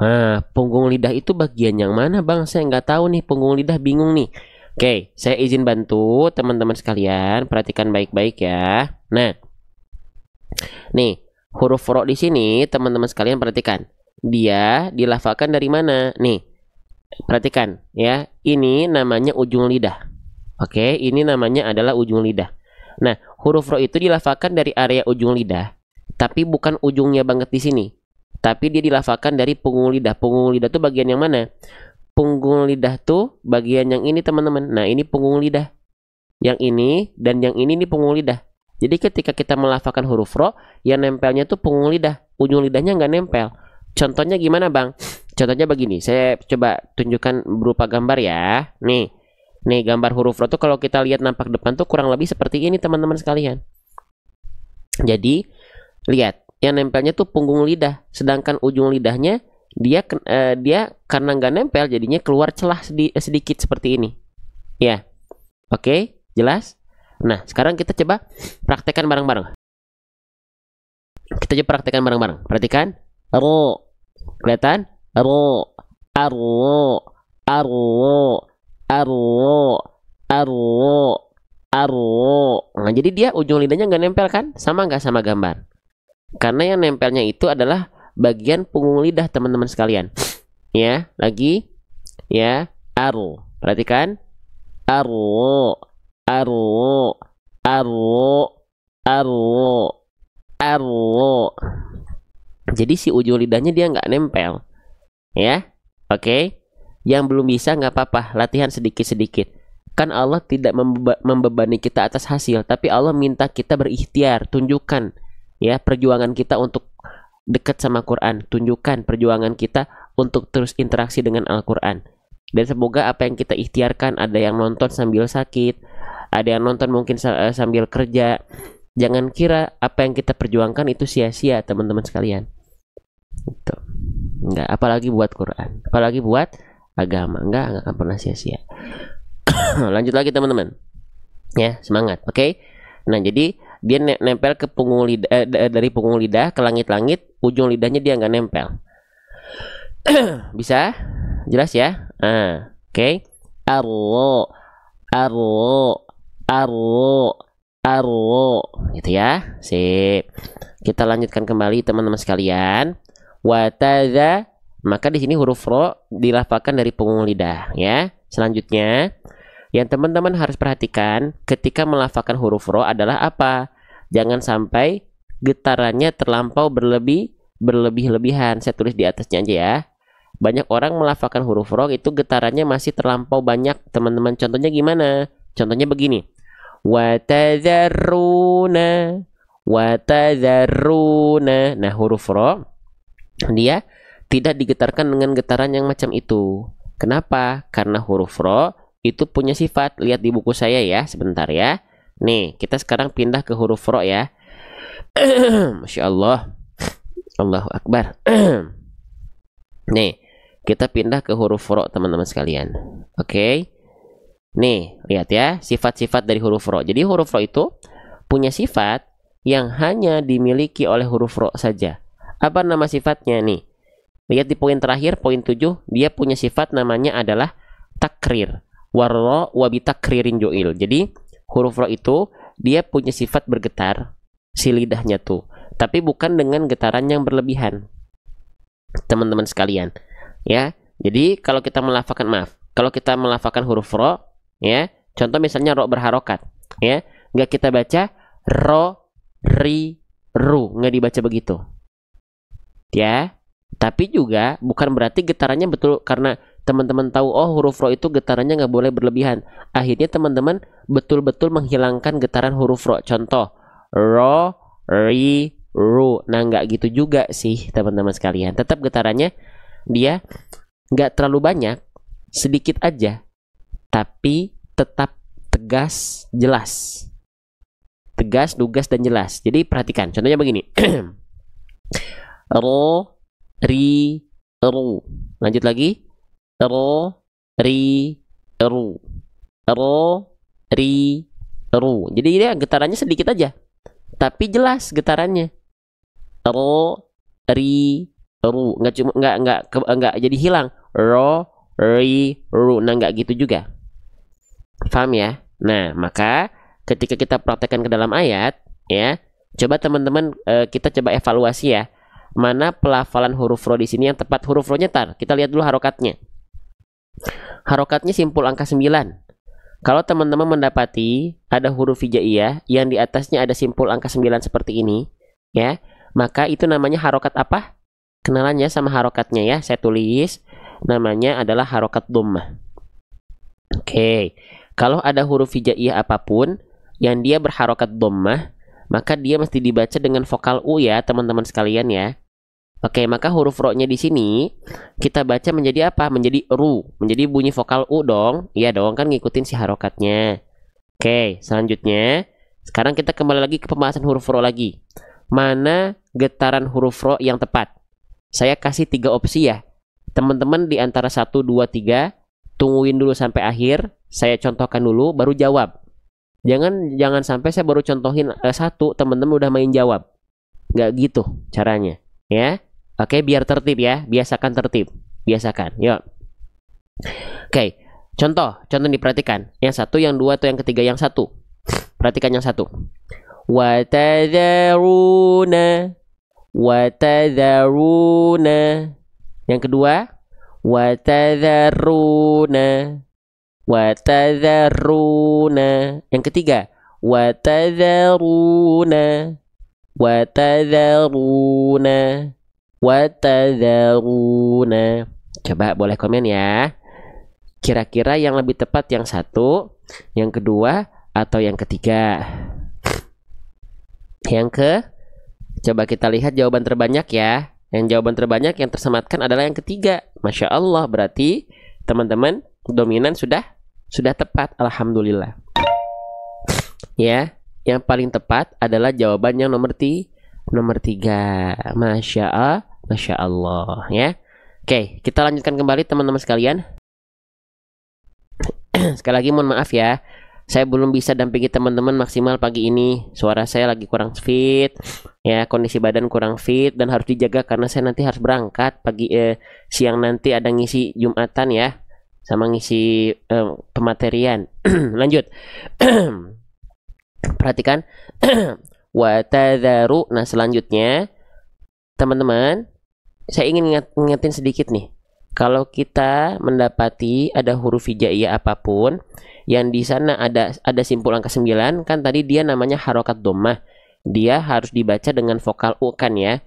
Nah, punggung lidah itu bagian yang mana, Bang? Saya nggak tahu nih, punggung lidah bingung nih. Oke, saya izin bantu teman-teman sekalian, perhatikan baik-baik ya. Nah, nih, huruf ro di sini, teman-teman sekalian perhatikan. Dia dilafalkan dari mana? Nih, perhatikan ya. Ini namanya ujung lidah. Oke, ini namanya adalah ujung lidah. Nah, huruf ro itu dilafalkan dari area ujung lidah, tapi bukan ujungnya banget di sini. Tapi dia dilafalkan dari punggung lidah. Punggung lidah tuh bagian yang mana? Punggung lidah tuh bagian yang ini teman-teman. Nah, ini punggung lidah. Yang ini dan yang ini punggung lidah. Jadi ketika kita melafalkan huruf ro, yang nempelnya tuh punggung lidah. Ujung lidahnya nggak nempel. Contohnya gimana, Bang? Contohnya begini, saya coba tunjukkan berupa gambar ya. Nih gambar huruf ro tuh kalau kita lihat nampak depan tuh kurang lebih seperti ini teman-teman sekalian. Jadi lihat, yang nempelnya tuh punggung lidah, sedangkan ujung lidahnya dia karena nggak nempel jadinya keluar celah sedikit seperti ini. Ya, oke, jelas. Nah, sekarang kita coba praktekkan bareng-bareng. Kita coba praktekkan bareng-bareng. Perhatikan, ro. Kelihatan? Aro, arwo, arwo, arwo, arwo, arwo. Nah, jadi dia ujung lidahnya nggak nempel kan? Sama nggak sama gambar? Karena yang nempelnya itu adalah bagian punggung lidah teman-teman sekalian. Ya, lagi. Ya, arwo. Perhatikan. Arwo, arwo, arwo, arwo, arwo. Jadi si ujung lidahnya dia nggak nempel. Ya, oke. Yang belum bisa nggak apa-apa, latihan sedikit-sedikit. Kan Allah tidak membebani kita atas hasil, tapi Allah minta kita berikhtiar, tunjukkan ya perjuangan kita untuk dekat sama Quran, tunjukkan perjuangan kita untuk terus interaksi dengan Al-Quran. Dan semoga apa yang kita ikhtiarkan, ada yang nonton sambil sakit, ada yang nonton mungkin sambil kerja. Jangan kira apa yang kita perjuangkan itu sia-sia, teman-teman sekalian. Itu enggak, apalagi buat Quran, apalagi buat agama, enggak akan pernah sia-sia. Lanjut lagi teman-teman. Ya, semangat. Oke. Nah, jadi dia nempel ke punggung lidah, dari punggung lidah ke langit-langit, ujung lidahnya dia nggak nempel. Bisa? Jelas ya? Oke. Arwo, arwo, arwo, arwo, gitu ya. Sip. Kita lanjutkan kembali teman-teman sekalian. Wataza, maka di sini huruf ro dilafalkan dari punggung lidah ya. Selanjutnya yang teman-teman harus perhatikan ketika melafalkan huruf ro adalah apa? Jangan sampai getarannya terlampau berlebih-lebihan. Saya tulis di atasnya aja ya. Banyak orang melafalkan huruf ro itu getarannya masih terlampau banyak, teman-teman. Contohnya gimana? Contohnya begini. Watadzaruna, watadzaruna. Nah, huruf ro dia tidak digetarkan dengan getaran yang macam itu. Kenapa? Karena huruf ro itu punya sifat. Lihat di buku saya ya, sebentar ya. Nih, kita sekarang pindah ke huruf ro ya. Masya Allah, Allahu Akbar. Nih, kita pindah ke huruf ro teman-teman sekalian. Oke. Nih, lihat ya, sifat-sifat dari huruf ro. Jadi huruf ro itu punya sifat yang hanya dimiliki oleh huruf ro saja. Apa nama sifatnya nih? Lihat di poin terakhir, poin 7, dia punya sifat namanya adalah takrir. Warro wabitakririn jo'il. Jadi huruf ro itu dia punya sifat bergetar si lidahnya tuh, tapi bukan dengan getaran yang berlebihan. Teman-teman sekalian, ya. Jadi kalau kita melafalkan huruf ro, ya, contoh misalnya ro berharokat, ya, nggak kita baca ro, ri, ru, nggak dibaca begitu, ya. Tapi juga bukan berarti getarannya betul, karena teman-teman tahu oh huruf ro itu getarannya nggak boleh berlebihan. Akhirnya teman-teman betul-betul menghilangkan getaran huruf ro. Contoh ro, ri, ru. Nah nggak gitu juga sih teman-teman sekalian. Tetap getarannya dia nggak terlalu banyak, sedikit aja, tapi tetap tegas, jelas. Tegas, lugas, dan jelas. Jadi perhatikan, contohnya begini. Ro, ri, ru. Lanjut lagi. Ro, ri, ru. Ro, ri, ru. Jadi dia getarannya sedikit aja, tapi jelas getarannya. Ro, ri, ru. Nggak jadi hilang. Ro, ri, ru. Nah nggak gitu juga. Paham ya? Nah maka ketika kita praktekkan ke dalam ayat, ya, coba teman-teman kita coba evaluasi ya. Mana pelafalan huruf ro di sini yang tepat? Huruf ro-nya kita lihat dulu harokatnya. Harokatnya simpul angka 9. Kalau teman-teman mendapati ada huruf hijaiyah yang di atasnya ada simpul angka 9 seperti ini, ya, maka itu namanya harokat apa? Kenalannya sama harokatnya ya. Saya tulis namanya adalah harokat dhammah. Oke. Kalau ada huruf hijaiyah apapun yang dia berharokat dhammah, maka dia mesti dibaca dengan vokal u ya, teman-teman sekalian ya. Oke, maka huruf ro-nya di sini kita baca menjadi apa? Menjadi ru, menjadi bunyi vokal u dong. Iya dong, kan ngikutin si harokatnya. Oke, selanjutnya sekarang kita kembali lagi ke pembahasan huruf ro lagi. Mana getaran huruf ro yang tepat? Saya kasih 3 opsi ya. Teman-teman di antara 1, 2, 3 tungguin dulu sampai akhir. Saya contohkan dulu baru jawab. Jangan sampai saya baru contohin 1, teman-teman udah main jawab. Nggak gitu caranya, ya. Oke, biar tertib ya. Biasakan tertib. Biasakan. Yuk. Oke, contoh diperhatikan. Yang 1, yang 2, atau yang ketiga? Yang 1. Perhatikan yang 1. Wa tadharuna. Wa tadharuna. Yang kedua, wa tadharuna. Wa tadharuna. Yang ketiga, wa tadharuna. Wa tadharuna. Wa tadharuna. Coba boleh komen ya. Kira-kira yang lebih tepat yang 1, yang kedua, atau yang ketiga? Coba kita lihat jawaban terbanyak ya. Yang jawaban terbanyak yang tersematkan adalah yang ketiga. Masya Allah, berarti teman-teman dominan sudah tepat. Alhamdulillah. Ya, yang paling tepat adalah jawaban yang nomor 3. Masya Allah ya. Oke, kita lanjutkan kembali teman-teman sekalian. Sekali lagi mohon maaf ya, saya belum bisa dampingi teman-teman maksimal pagi ini. Suara saya lagi kurang fit, ya, kondisi badan kurang fit dan harus dijaga karena saya nanti harus berangkat siang nanti ada ngisi Jumatan ya, sama ngisi pematerian. Lanjut. Perhatikan. Wa tadharu. Nah, selanjutnya teman-teman, saya ingin ngingetin sedikit nih. Kalau kita mendapati ada huruf hijaiyah apapun yang di sana ada simpul angka 9, kan tadi dia namanya harokat dhammah. Dia harus dibaca dengan vokal u kan ya.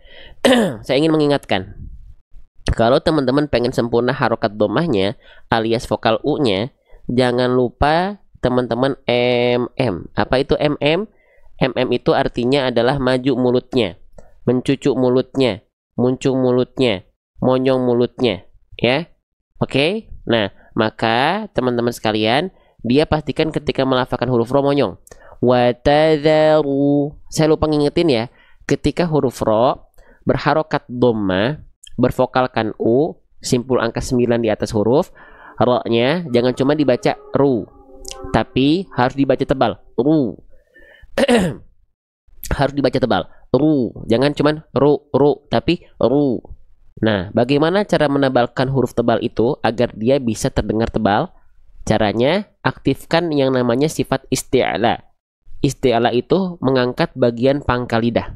Saya ingin mengingatkan, kalau teman-teman pengen sempurna harokat dhammahnya alias vokal u-nya, jangan lupa teman-teman mm. Apa itu mm? Mm itu artinya adalah maju mulutnya, mencucuk mulutnya, muncung mulutnya, monyong mulutnya, ya. Oke. Nah, maka teman-teman sekalian, dia pastikan ketika melafalkan huruf ro monyong. Wa tadharu. Saya lupa ngingetin ya, ketika huruf ro berharokat dhammah, bervokalkan u, simpul angka 9 di atas huruf, ro-nya jangan cuma dibaca ru, tapi harus dibaca tebal, ru. Harus dibaca tebal, ru. Jangan cuman ru, tapi ru. Nah, bagaimana cara menebalkan huruf tebal itu agar dia bisa terdengar tebal? Caranya, aktifkan yang namanya sifat isti'ala. Isti'ala itu mengangkat bagian pangkal lidah.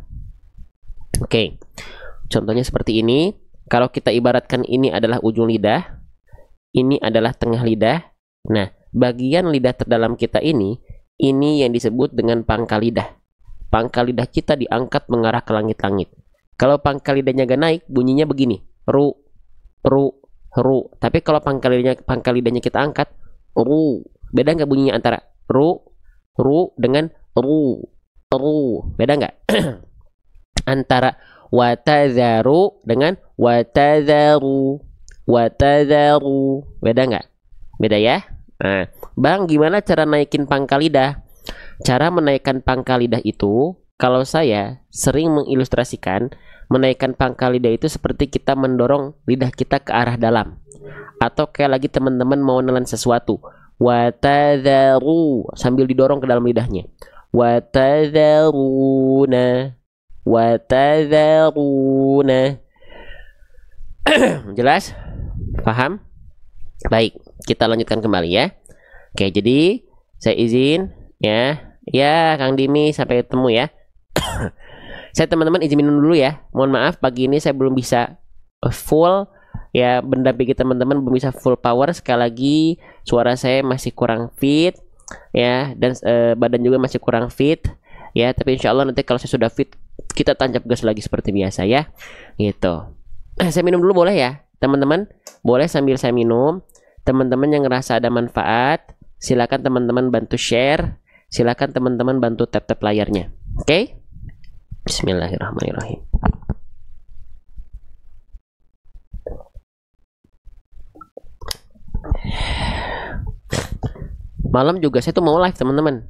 Oke, contohnya seperti ini. Kalau kita ibaratkan ini adalah ujung lidah, ini adalah tengah lidah. Nah, bagian lidah terdalam kita ini yang disebut dengan pangkal lidah. Pangkal lidah kita diangkat mengarah ke langit-langit. Kalau pangkal lidahnya gak naik, bunyinya begini, ru, ru, ru. Tapi kalau pangkal lidahnya kita angkat, ru. Beda nggak bunyinya antara ru, ru dengan ru, ru. Beda nggak? Antara watazaru dengan watazaru, watazaru. Beda nggak? Beda ya? Nah, Bang, gimana cara naikin pangkal lidah? Cara menaikkan pangkal lidah itu, kalau saya sering mengilustrasikan, menaikkan pangkal lidah itu seperti kita mendorong lidah kita ke arah dalam. Atau kayak lagi teman-teman mau nelan sesuatu. Watadharu, sambil didorong ke dalam lidahnya. Watadharuna, watadharuna. Jelas? Paham? Baik, kita lanjutkan kembali ya. Oke, jadi saya izin ya. Ya, Kang Dimi, sampai ketemu ya. Saya teman-teman izin minum dulu ya. Mohon maaf pagi ini saya belum bisa full ya, mendampingi teman-teman belum bisa full power. Sekali lagi suara saya masih kurang fit ya, dan badan juga masih kurang fit ya. Tapi insya Allah nanti kalau saya sudah fit, kita tancap gas lagi seperti biasa ya. Gitu. Saya minum dulu boleh ya teman-teman? Boleh sambil saya minum. Teman-teman yang ngerasa ada manfaat, silakan teman-teman bantu share. Silakan teman-teman bantu tap-tap layarnya. Oke? Bismillahirrahmanirrahim. Malam juga saya tuh mau live teman-teman.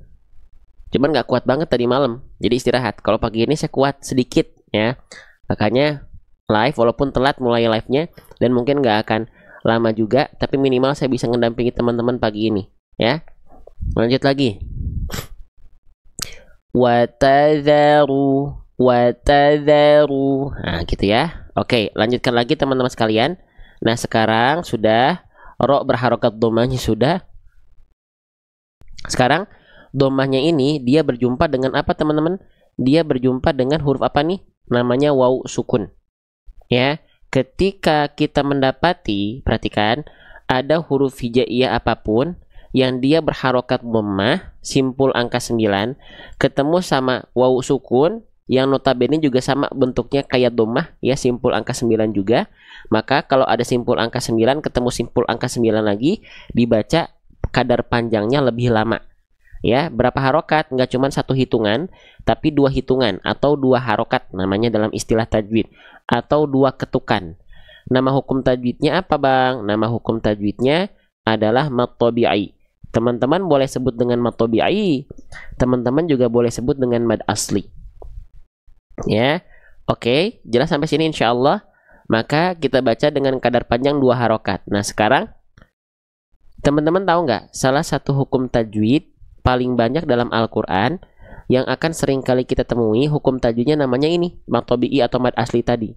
Cuman nggak kuat banget tadi malam. Jadi istirahat. Kalau pagi ini saya kuat sedikit ya. Makanya live walaupun telat mulai live-nya. Dan mungkin nggak akan lama juga. Tapi minimal saya bisa mendampingi teman-teman pagi ini. Ya. Lanjut lagi. Watadharu, watadharu. Nah gitu ya. Oke, lanjutkan lagi teman-teman sekalian. Nah sekarang sudah ro berharokat domahnya sudah. Sekarang domahnya ini dia berjumpa dengan apa teman-teman? Dia berjumpa dengan huruf apa nih? Namanya waw sukun. Ya, ketika kita mendapati, perhatikan, ada huruf hijaiyah apapun yang dia berharokat dhammah, simpul angka 9, ketemu sama waw sukun yang notabene juga sama bentuknya kayak dhammah ya, simpul angka 9 juga. Maka kalau ada simpul angka 9 ketemu simpul angka 9 lagi, dibaca kadar panjangnya lebih lama. Ya, berapa harokat? Nggak cuma satu hitungan, tapi dua hitungan atau dua harokat namanya dalam istilah tajwid, atau dua ketukan. Nama hukum tajwidnya apa, Bang? Nama hukum tajwidnya adalah mad tabi'i. Teman-teman boleh sebut dengan mad tabi'i. Teman-teman juga boleh sebut dengan mad asli. Ya. Oke, jelas sampai sini insyaallah. Maka kita baca dengan kadar panjang dua harokat. Nah, sekarang teman-teman tahu nggak salah satu hukum tajwid paling banyak dalam Al-Quran yang akan sering kali kita temui hukum tajwidnya namanya ini, mad tabi'i atau mad asli tadi.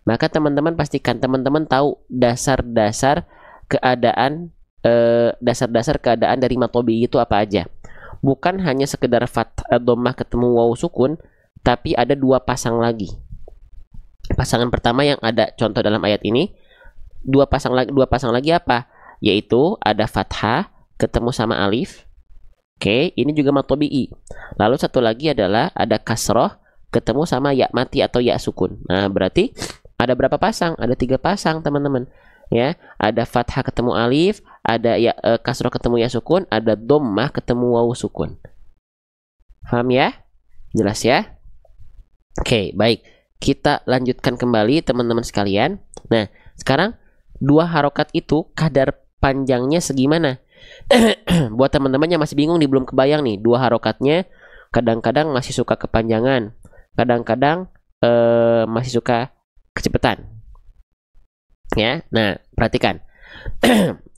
Maka teman-teman pastikan teman-teman tahu dasar-dasar keadaan dari mad tabi'i itu apa aja. Bukan hanya sekedar dhammah ketemu waw sukun, tapi ada dua pasang lagi. Pasangan pertama yang ada contoh dalam ayat ini, dua pasang lagi apa? Yaitu ada fathah ketemu sama alif. Oke, ini juga mad tabi'i. Lalu satu lagi adalah ada kasroh ketemu sama ya mati atau ya sukun. Nah, berarti ada berapa pasang? Ada 3 pasang, teman-teman. Ya, ada fathah ketemu alif, ada ya kasroh ketemu ya sukun, ada dhammah ketemu waw sukun. Paham ya? Jelas ya? Oke, baik. Kita lanjutkan kembali teman-teman sekalian. Nah, sekarang dua harokat itu kadar panjangnya segimana? Buat teman-teman yang masih bingung nih, belum kebayang nih, dua harokatnya kadang-kadang masih suka kepanjangan, kadang-kadang masih suka kecepatan. Ya, nah perhatikan.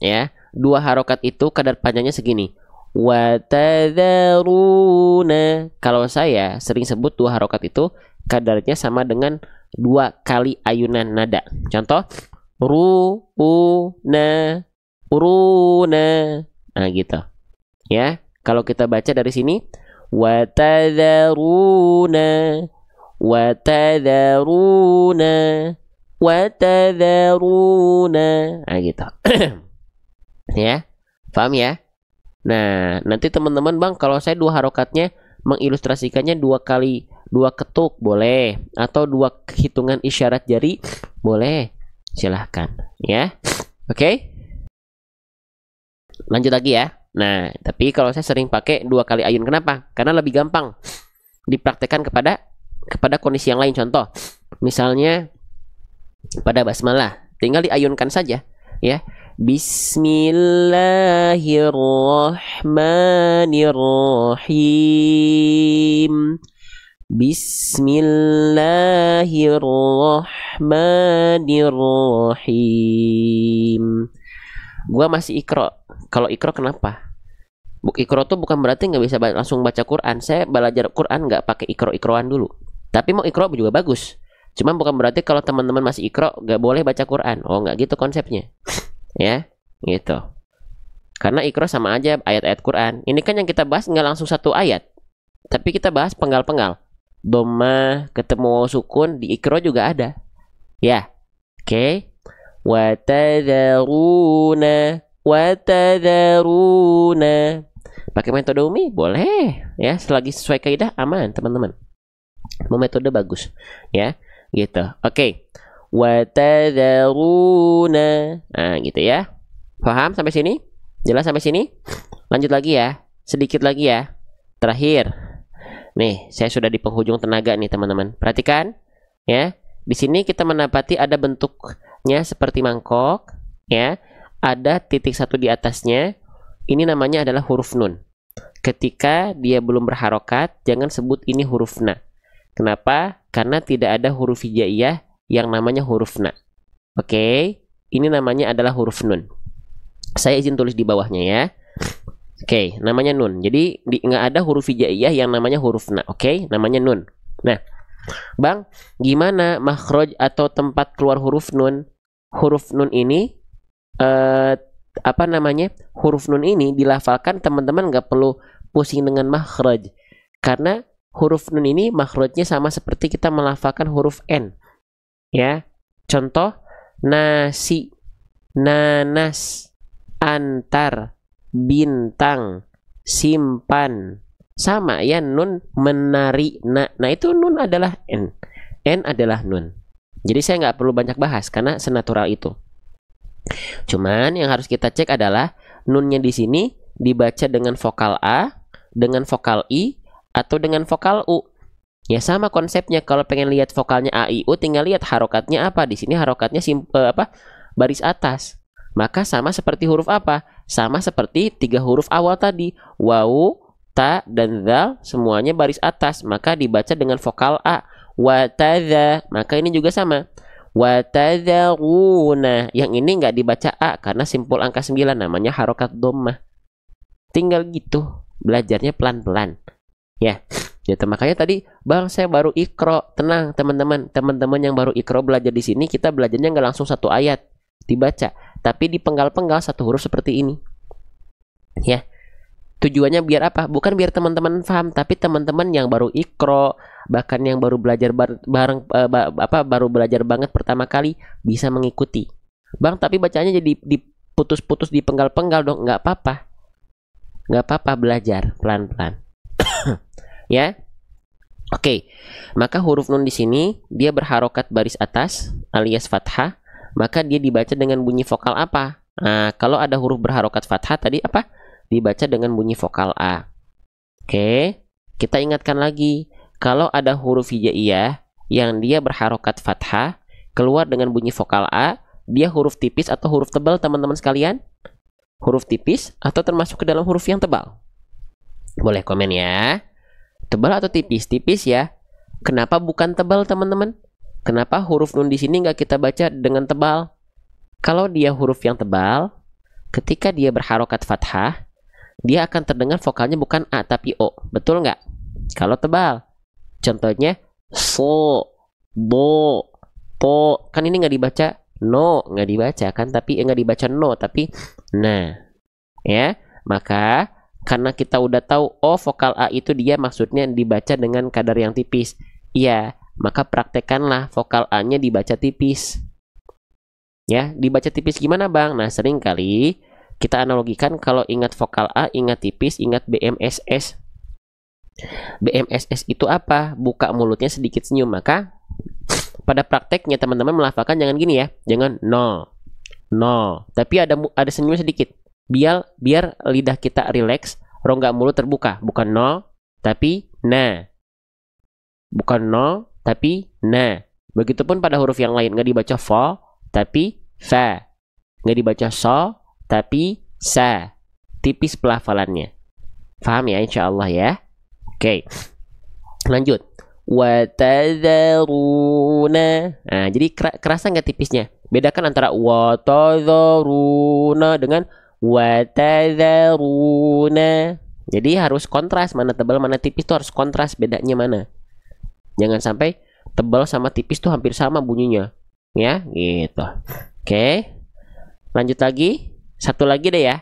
Ya, dua harokat itu kadar panjangnya segini. Watadharuna. Kalau saya sering sebut dua harokat itu kadarnya sama dengan 2 kali ayunan nada. Contoh, ru'una, uruna. Nah gitu. Ya, kalau kita baca dari sini, watadharuna, watadharuna, wa tadharuna. Nah, gitu. Ya. Paham ya? Nah, nanti teman-teman Bang, kalau saya dua harokatnya mengilustrasikannya dua kali, dua ketuk boleh, atau dua hitungan isyarat jari boleh. Silahkan ya. Oke. Lanjut lagi ya. Nah, tapi kalau saya sering pakai dua kali ayun, kenapa? Karena lebih gampang dipraktekkan kepada kondisi yang lain. Contoh, misalnya pada basmalah, tinggal diayunkan saja ya. Bismillahirrahmanirrahim. Bismillahirrahmanirrahim. Gua masih ikro. Kalau ikro kenapa? Ikro tuh bukan berarti nggak bisa langsung baca Quran. Saya belajar Quran nggak pakai ikro-ikroan dulu. Tapi mau ikro juga bagus. Cuma bukan berarti kalau teman-teman masih ikro nggak boleh baca Quran. Oh, nggak gitu konsepnya. Ya, gitu. Karena ikro sama aja ayat-ayat Quran. Ini kan yang kita bahas nggak langsung satu ayat. Tapi kita bahas penggal-penggal. Dhamma ketemu sukun di ikro juga ada. Ya. Oke. Wa tadharuna. Pakai metode umi boleh ya, selagi sesuai kaidah aman teman-teman. Mau metode bagus ya, gitu. Oke. Wa tadharuna. Nah, gitu ya. Paham sampai sini? Jelas sampai sini? Lanjut lagi ya. Sedikit lagi ya. Terakhir. Nih, saya sudah di penghujung tenaga nih, teman-teman. Perhatikan ya. Di sini kita mendapati ada bentuknya seperti mangkok ya. Ada titik satu di atasnya. Ini namanya adalah huruf nun. Ketika dia belum berharokat, jangan sebut ini huruf na. Kenapa? Karena tidak ada huruf hijaiyah yang namanya huruf na. Oke, ini namanya adalah huruf nun. Saya izin tulis di bawahnya ya. Oke, namanya nun. Jadi nggak ada huruf hijaiyah yang namanya huruf na. Oke, namanya nun. Nah, Bang, gimana makhraj atau tempat keluar huruf nun? Huruf nun ini huruf nun ini dilafalkan, teman-teman nggak perlu pusing dengan makhraj. Karena huruf nun ini makhrajnya sama seperti kita melafalkan huruf N. Ya, contoh nasi, nanas, antar, bintang, simpan, sama ya, nun, menari. Nah itu nun adalah N adalah nun. Jadi saya nggak perlu banyak bahas karena senatural itu. Cuman yang harus kita cek adalah nunnya di sini dibaca dengan vokal A, dengan vokal I, atau dengan vokal U. Ya sama konsepnya. Kalau pengen lihat vokalnya A, I, U, tinggal lihat harokatnya apa. Di sini harokatnya baris atas. Maka sama seperti huruf apa? Sama seperti tiga huruf awal tadi. Wawu, ta, dan dzal semuanya baris atas. Maka dibaca dengan vokal A. Wa tadza. Maka ini juga sama. Wa tadharuna. Yang ini nggak dibaca A karena simpul angka 9, namanya harokat dhammah. Tinggal gitu. Belajarnya pelan-pelan. Ya. Gitu, makanya tadi Bang saya baru ikro. Tenang teman-teman. Teman-teman yang baru ikro belajar di sini, kita belajarnya nggak langsung satu ayat dibaca, tapi dipenggal-penggal satu huruf seperti ini. Ya. Tujuannya biar apa? Bukan biar teman-teman paham, tapi teman-teman yang baru ikro, bahkan yang baru belajar baru belajar banget pertama kali bisa mengikuti. Bang, tapi bacanya jadi diputus-putus, dipenggal-penggal dong. Nggak apa-apa. Nggak apa-apa, belajar pelan-pelan. Ya. Oke. Maka huruf nun di sini dia berharokat baris atas alias fathah, maka dia dibaca dengan bunyi vokal apa? Nah, kalau ada huruf berharokat fathah tadi apa? Dibaca dengan bunyi vokal A. Oke. Kita ingatkan lagi, kalau ada huruf hijaiyah yang dia berharokat fathah keluar dengan bunyi vokal A, dia huruf tipis atau huruf tebal teman-teman sekalian? Huruf tipis atau termasuk ke dalam huruf yang tebal? Boleh komen ya. Tebal atau tipis? Tipis ya. Kenapa bukan tebal teman-teman? Kenapa huruf nun di sini nggak kita baca dengan tebal? Kalau dia huruf yang tebal, ketika dia berharokat fathah, dia akan terdengar vokalnya bukan A tapi O. Betul nggak? Kalau tebal. Contohnya so, bo, po. Kan ini nggak dibaca no, nggak dibaca kan? Tapi nggak dibaca no, tapi nah. Ya, maka karena kita udah tahu, oh vokal A itu dia maksudnya dibaca dengan kadar yang tipis. Iya, maka praktekkanlah vokal A-nya dibaca tipis. Ya, dibaca tipis gimana Bang? Nah, sering kali kita analogikan kalau ingat vokal A, ingat tipis, ingat BMSS. BMSS itu apa? Buka mulutnya sedikit senyum. Maka pada prakteknya teman-teman melafalkan jangan gini ya. Jangan no. No, tapi ada senyum sedikit. Biar lidah kita rileks, rongga mulut terbuka. Bukan no, tapi na. Bukan no, tapi na. Begitupun pada huruf yang lain, nggak dibaca fo, tapi fa. Nggak dibaca so, tapi sa. Tipis pelafalannya. Paham ya, insya Allah ya. Oke, lanjut. Watadharuna. Nah, jadi kerasa nggak tipisnya? Bedakan antara watadharuna dengan watadharuna. Jadi harus kontras, mana tebal mana tipis tuh harus kontras, bedanya mana. Jangan sampai tebal sama tipis tuh hampir sama bunyinya. Ya, gitu. Oke. Lanjut lagi. Satu lagi deh ya.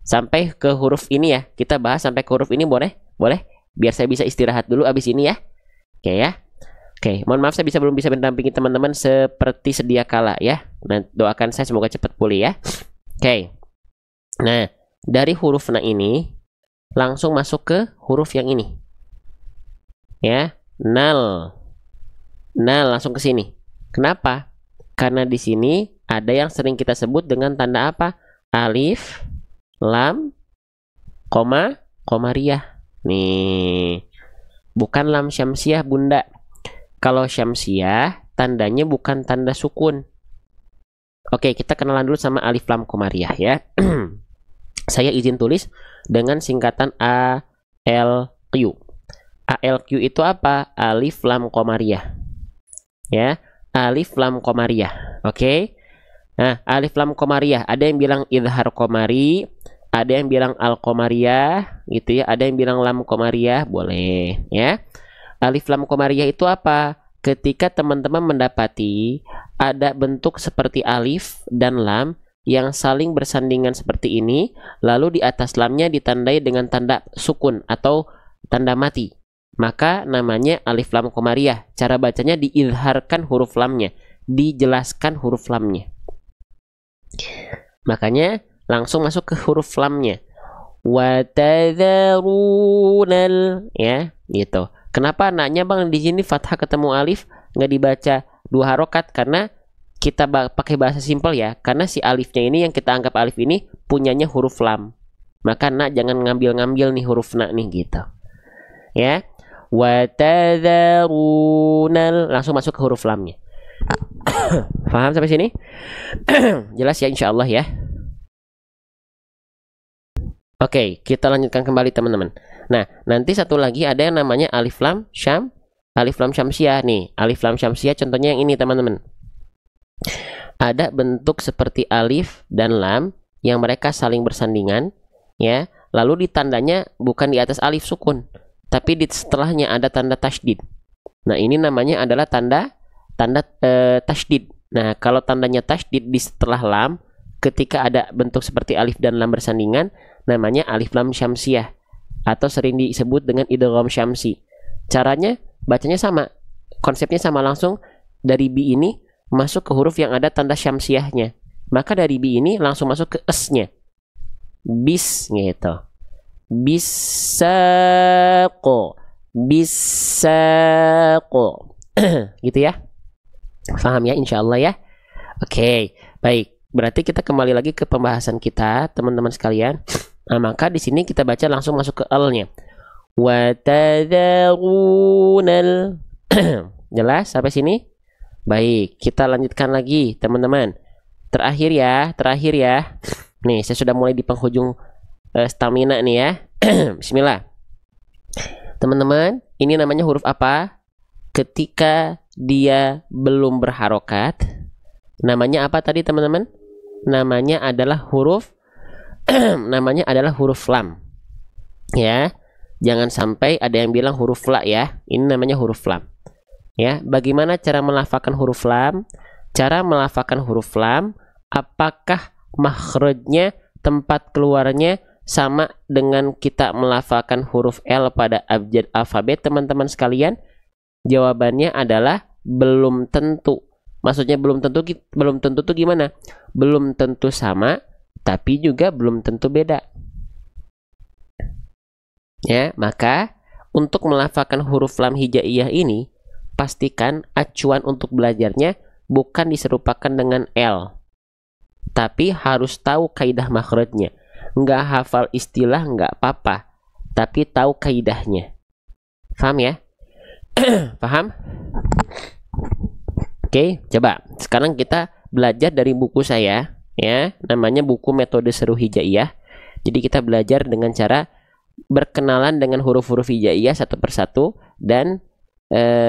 Sampai ke huruf ini ya. Kita bahas sampai ke huruf ini boleh? Boleh? Biar saya bisa istirahat dulu abis ini ya. Oke ya. Oke, mohon maaf saya belum bisa mendampingi teman-teman seperti sedia kala ya. Nah, doakan saya semoga cepat pulih ya. Oke. Nah, dari huruf na ini langsung masuk ke huruf yang ini. Ya, nal. Nal langsung ke sini. Kenapa? Karena di sini ada yang sering kita sebut dengan tanda apa? Alif, lam, koma, komariah. Nih, bukan lam syamsiah bunda. Kalau syamsiah tandanya bukan tanda sukun. Oke, kita kenalan dulu sama alif lam komariah ya. Saya izin tulis dengan singkatan ALQ. ALQ itu apa? Alif lam komariah. Ya, alif lam komariah. Oke. Nah, alif lam komariah ada yang bilang idhar komari, ada yang bilang al-qomariyah gitu ya, ada yang bilang lam qomariyah, boleh ya. Alif lam qomariyah itu apa? Ketika teman-teman mendapati ada bentuk seperti alif dan lam yang saling bersandingan seperti ini, lalu di atas lamnya ditandai dengan tanda sukun atau tanda mati, maka namanya alif lam qomariyah. Cara bacanya diizharkan huruf lamnya, dijelaskan huruf lamnya. Makanya langsung masuk ke huruf lamnya. Watadharunal ya, gitu. Kenapa anaknya Bang di sini fathah ketemu alif nggak dibaca 2 harokat? Karena kita pakai bahasa simpel ya. Karena si alifnya ini yang kita anggap alif ini punyanya huruf lam. Maka nak jangan ngambil-ngambil nih huruf nak nih gitu. Ya. Watadharunal langsung masuk ke huruf lamnya. Paham sampai sini? Jelas ya insyaallah ya. Oke, kita lanjutkan kembali teman-teman. Nah, nanti satu lagi ada yang namanya alif lam syamsiah nih. Alif lam syamsiah contohnya yang ini teman-teman. Ada bentuk seperti alif dan lam yang mereka saling bersandingan ya. Lalu di tandanya bukan di atas alif sukun, tapi di setelahnya ada tanda tasydid. Nah, ini namanya adalah tanda tasydid. Nah, kalau tandanya tasydid di setelah lam ketika ada bentuk seperti alif dan lam bersandingan, namanya alif lam syamsiah atau sering disebut dengan idgham syamsi. Caranya bacanya sama, konsepnya sama, langsung dari bi ini masuk ke huruf yang ada tanda syamsiahnya. Maka dari bi ini langsung masuk ke s-nya. Bis gitu. Bisaqo. Bisaqo. Gitu ya. Paham ya insyaallah ya. Oke, baik. Berarti kita kembali lagi ke pembahasan kita, teman-teman sekalian. Nah, maka di sini kita baca langsung masuk ke al-nya. Watadharunal. Jelas sampai sini? Baik, kita lanjutkan lagi, teman-teman. Terakhir ya. Nih, saya sudah mulai di penghujung stamina nih ya. Bismillah. Teman-teman, ini namanya huruf apa? Ketika dia belum berharokat, namanya apa tadi teman-teman? Namanya adalah huruf lam. Ya. Jangan sampai ada yang bilang huruf la ya. Ini namanya huruf lam. Ya, bagaimana cara melafalkan huruf lam? Cara melafalkan huruf lam, apakah makhrajnya, tempat keluarnya sama dengan kita melafalkan huruf L pada abjad alfabet teman-teman sekalian? Jawabannya adalah belum tentu. Maksudnya belum tentu tuh gimana? Belum tentu sama, tapi juga belum tentu beda. Ya, maka untuk melafalkan huruf lam hijaiyah ini, pastikan acuan untuk belajarnya bukan diserupakan dengan L, tapi harus tahu kaidah makhrajnya. Nggak hafal istilah nggak apa-apa, tapi tahu kaidahnya. Paham ya? Paham? Oke, coba sekarang kita belajar dari buku saya, ya, namanya buku Metode Seru Hijaiyah. Jadi kita belajar dengan cara berkenalan dengan huruf-huruf hijaiyah satu persatu, dan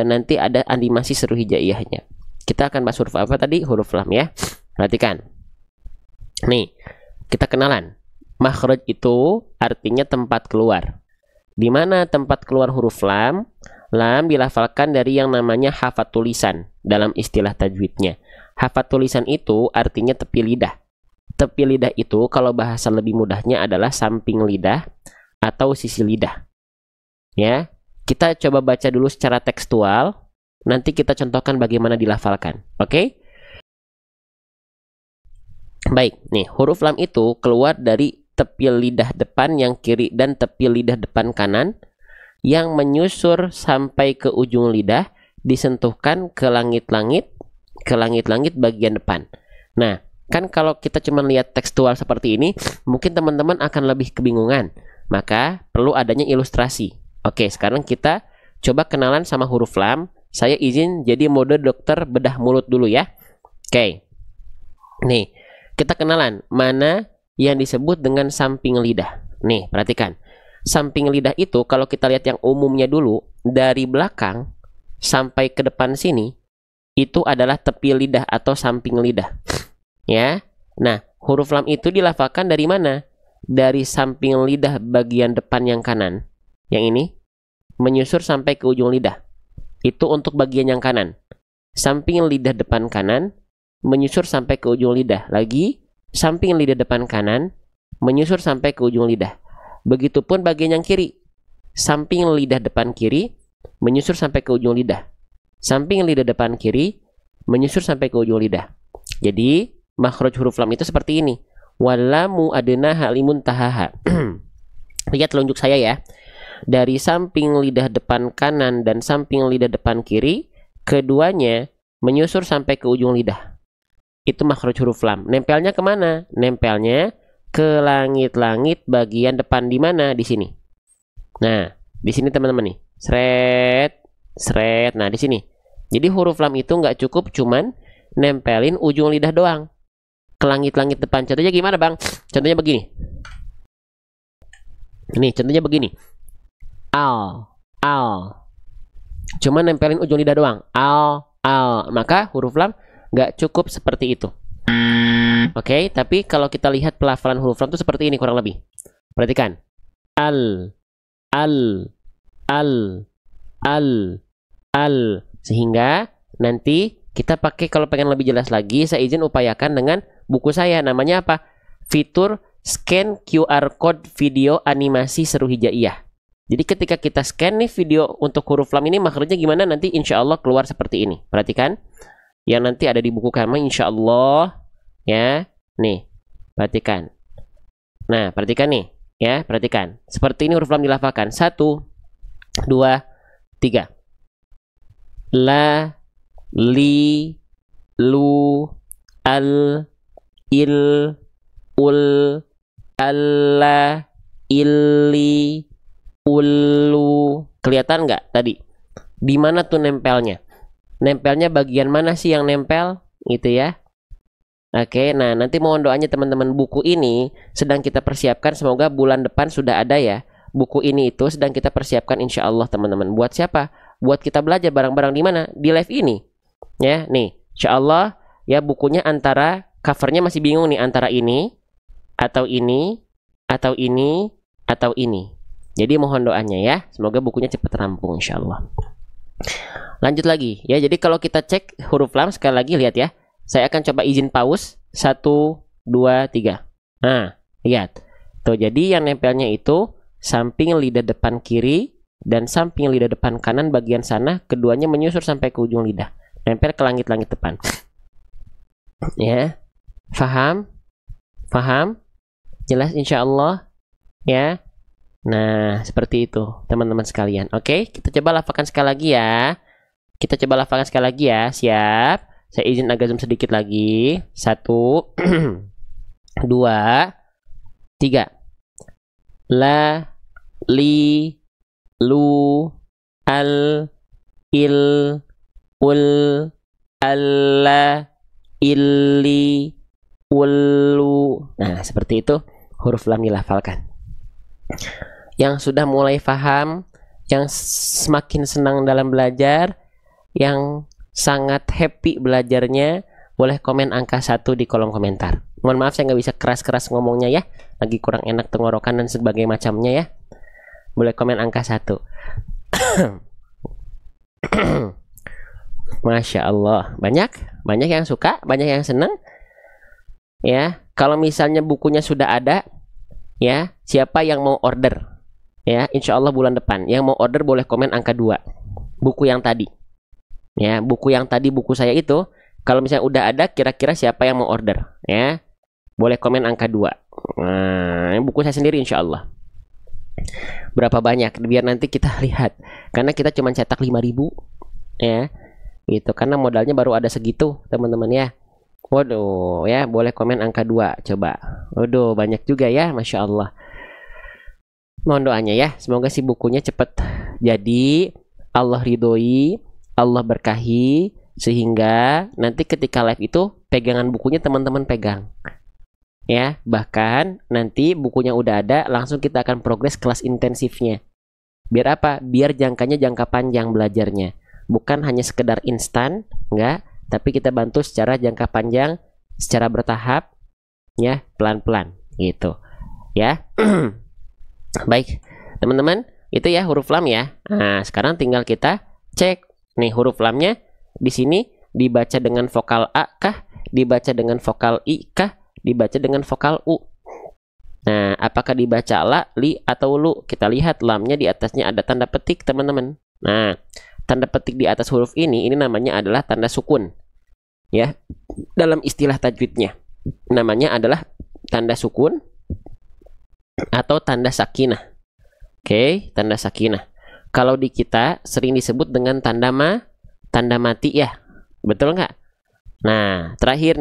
nanti ada animasi seru hijaiyahnya. Kita akan bahas huruf apa tadi? Huruf lam ya. Perhatikan. Nih, kita kenalan. Makhraj itu artinya tempat keluar. Di mana tempat keluar huruf lam? Lam dilafalkan dari yang namanya hafat tulisan dalam istilah tajwidnya. Hafat tulisan itu artinya tepi lidah. Tepi lidah itu kalau bahasa lebih mudahnya adalah samping lidah atau sisi lidah. Ya, kita coba baca dulu secara tekstual. Nanti kita contohkan bagaimana dilafalkan. Oke? Baik, nih huruf lam itu keluar dari tepi lidah depan yang kiri dan tepi lidah depan kanan, yang menyusur sampai ke ujung lidah, disentuhkan ke langit-langit bagian depan. Nah, kan kalau kita cuma lihat tekstual seperti ini, mungkin teman-teman akan lebih kebingungan. Maka perlu adanya ilustrasi. Oke, sekarang kita coba kenalan sama huruf lam. Saya izin jadi mode dokter bedah mulut dulu ya. Oke. Nih, kita kenalan mana yang disebut dengan samping lidah. Nih, perhatikan. Samping lidah itu kalau kita lihat yang umumnya dulu, dari belakang sampai ke depan sini, itu adalah tepi lidah atau samping lidah. Ya. Nah, huruf lam itu dilafalkan dari mana? Dari samping lidah bagian depan yang kanan. Yang ini menyusur sampai ke ujung lidah. Itu untuk bagian yang kanan. Samping lidah depan kanan menyusur sampai ke ujung lidah. Lagi, samping lidah depan kanan menyusur sampai ke ujung lidah. Begitupun bagian yang kiri. Samping lidah depan kiri menyusur sampai ke ujung lidah. Samping lidah depan kiri menyusur sampai ke ujung lidah. Jadi, makhraj huruf lam itu seperti ini. Walamu adna halimun tahaha. Lihat telunjuk saya ya. Dari samping lidah depan kanan dan samping lidah depan kiri, keduanya menyusur sampai ke ujung lidah. Itu makhraj huruf lam. Nempelnya kemana? Nempelnya ke langit-langit bagian depan. Di mana? Di sini. Nah, di sini teman-teman nih. Sret, sret. Nah, di sini. Jadi huruf lam itu nggak cukup cuman nempelin ujung lidah doang ke langit-langit depan. Contohnya gimana bang? Contohnya begini. Ini contohnya begini. Al. Cuma nempelin ujung lidah doang. Al. Maka huruf lam nggak cukup seperti itu. Oke, tapi kalau kita lihat pelafalan huruf lam itu seperti ini kurang lebih. Perhatikan. Al. Sehingga nanti kita pakai, kalau pengen lebih jelas lagi, saya izin upayakan dengan buku saya. Namanya apa? Fitur scan QR code video animasi seru hijaiyah. Jadi ketika kita scan nih video untuk huruf lam ini, makhrajnya gimana, nanti insya Allah keluar seperti ini. Perhatikan. Yang nanti ada di buku kami insya Allah. Ya. Nih. Perhatikan. Nah, perhatikan nih. Ya, perhatikan. Seperti ini huruf lam dilafalkan. 1, 2, 3. La, li, lu, al, il, ul, alla, illi, ulu. Kelihatan nggak tadi? Di mana tuh nempelnya? Nempelnya bagian mana sih yang nempel? Gitu ya. Oke, nah nanti mohon doanya teman-teman, buku ini sedang kita persiapkan, semoga bulan depan sudah ada ya. Buku ini itu sedang kita persiapkan insya Allah teman-teman. Buat siapa? Buat kita belajar bareng-bareng di mana? Di live ini. Ya, nih, insya Allah ya, bukunya antara covernya masih bingung nih antara ini atau ini atau ini atau ini. Jadi mohon doanya ya, semoga bukunya cepat rampung insya Allah. Lanjut lagi ya. Jadi kalau kita cek huruf lam sekali lagi, lihat ya. Saya akan coba izin pause. 1, 2, 3. Nah, lihat. Tuh, jadi yang nempelnya itu samping lidah depan kiri dan samping lidah depan kanan bagian sana, keduanya menyusur sampai ke ujung lidah. nempel ke langit-langit depan. Ya, faham? Faham? Jelas insya Allah? Ya. Nah, seperti itu teman-teman sekalian. Oke, kita coba lafalkan sekali lagi ya. Kita coba lafalkan sekali lagi ya. Siap? Saya izin agak zoom sedikit lagi. 1, 2, 3. La, li, lu, al, il, ul, alla, illi, ulu. Nah, seperti itu huruf lam dilafalkan. Yang sudah mulai paham, yang semakin senang dalam belajar, yang sangat happy belajarnya, boleh komen angka 1 di kolom komentar. Mohon maaf saya nggak bisa keras-keras ngomongnya ya, lagi kurang enak tenggorokan dan sebagainya macamnya ya. Boleh komen angka 1. Masya Allah, banyak yang suka, banyak yang senang. Ya, kalau misalnya bukunya sudah ada, ya, siapa yang mau order? Ya, insya Allah bulan depan. Yang mau order boleh komen angka 2. Buku yang tadi. Ya, buku yang tadi, buku saya itu, kalau misalnya udah ada, kira-kira siapa yang mau order? Ya, boleh komen angka 2. Nah, buku saya sendiri insya Allah. Berapa banyak? Biar nanti kita lihat. Karena kita cuma cetak 5.000. Ya, gitu. Karena modalnya baru ada segitu, teman-teman ya. Waduh, ya boleh komen angka 2 coba. Waduh, banyak juga ya, Masya Allah. Mohon doanya ya, semoga si bukunya cepat jadi, Allah ridhoi, Allah berkahi, sehingga nanti ketika live itu pegangan bukunya teman-teman pegang. Ya, bahkan nanti bukunya udah ada, langsung kita akan progres kelas intensifnya. Biar apa? Biar jangkanya jangka panjang belajarnya. Bukan hanya sekedar instan, enggak, tapi kita bantu secara jangka panjang, secara bertahap, ya, pelan-pelan, gitu, ya. Baik, teman-teman, itu ya huruf lam ya. Nah, sekarang tinggal kita cek nih huruf lamnya di sini dibaca dengan vokal A kah, dibaca dengan vokal I kah, dibaca dengan vokal U. Nah, apakah dibaca la, li, atau lu? Kita lihat lamnya di atasnya ada tanda petik, teman-teman. Nah, tanda petik di atas huruf ini namanya adalah tanda sukun. Ya, dalam istilah tajwidnya namanya adalah tanda sukun atau tanda sakinah. Oke, tanda sakinah. Kalau di kita sering disebut dengan tanda mati ya. Betul nggak? Nah, terakhir.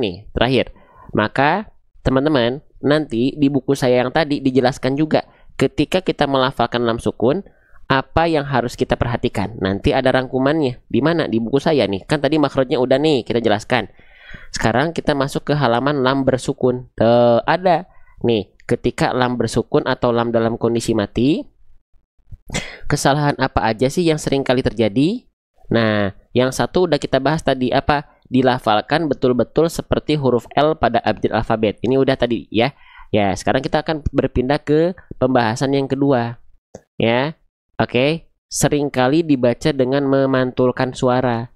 Maka teman-teman, nanti di buku saya yang tadi dijelaskan juga ketika kita melafalkan lam sukun, apa yang harus kita perhatikan. Nanti ada rangkumannya. Di mana? Di buku saya nih. Kan tadi makhrajnya udah nih kita jelaskan. Sekarang kita masuk ke halaman lam bersukun. Ada nih, ketika lam bersukun atau lam dalam kondisi mati, kesalahan apa aja sih yang sering kali terjadi? Nah, yang satu udah kita bahas tadi, apa? Dilafalkan betul-betul seperti huruf L pada abjad alfabet. Ini udah tadi ya. Ya, sekarang kita akan berpindah ke pembahasan yang kedua. Ya. Oke, seringkali dibaca dengan memantulkan suara.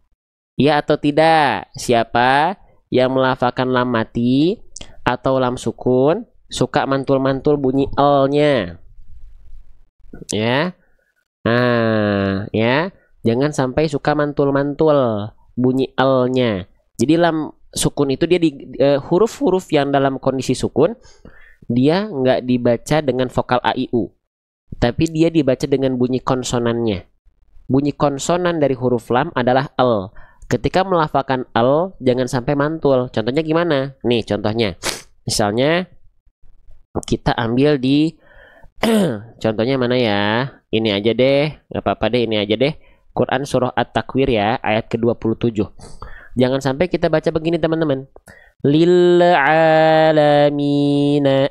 Ya atau tidak? Siapa yang melafalkan lam mati atau lam sukun suka mantul-mantul bunyi L-nya? Ya. Nah, ya. Jangan sampai suka mantul-mantul bunyi L-nya. Jadi lam sukun itu dia di huruf-huruf yang dalam kondisi sukun, dia nggak dibaca dengan vokal A, I, U. Tapi dia dibaca dengan bunyi konsonannya. Bunyi konsonan dari huruf lam adalah L. Ketika melafalkan L, jangan sampai mantul. Contohnya gimana? Nih contohnya. Misalnya, kita ambil di, contohnya mana ya? Ini aja deh, nggak apa-apa deh, ini aja deh. Quran surah At-Takwir ya, ayat ke-27. Jangan sampai kita baca begini teman-teman. Lil alamina.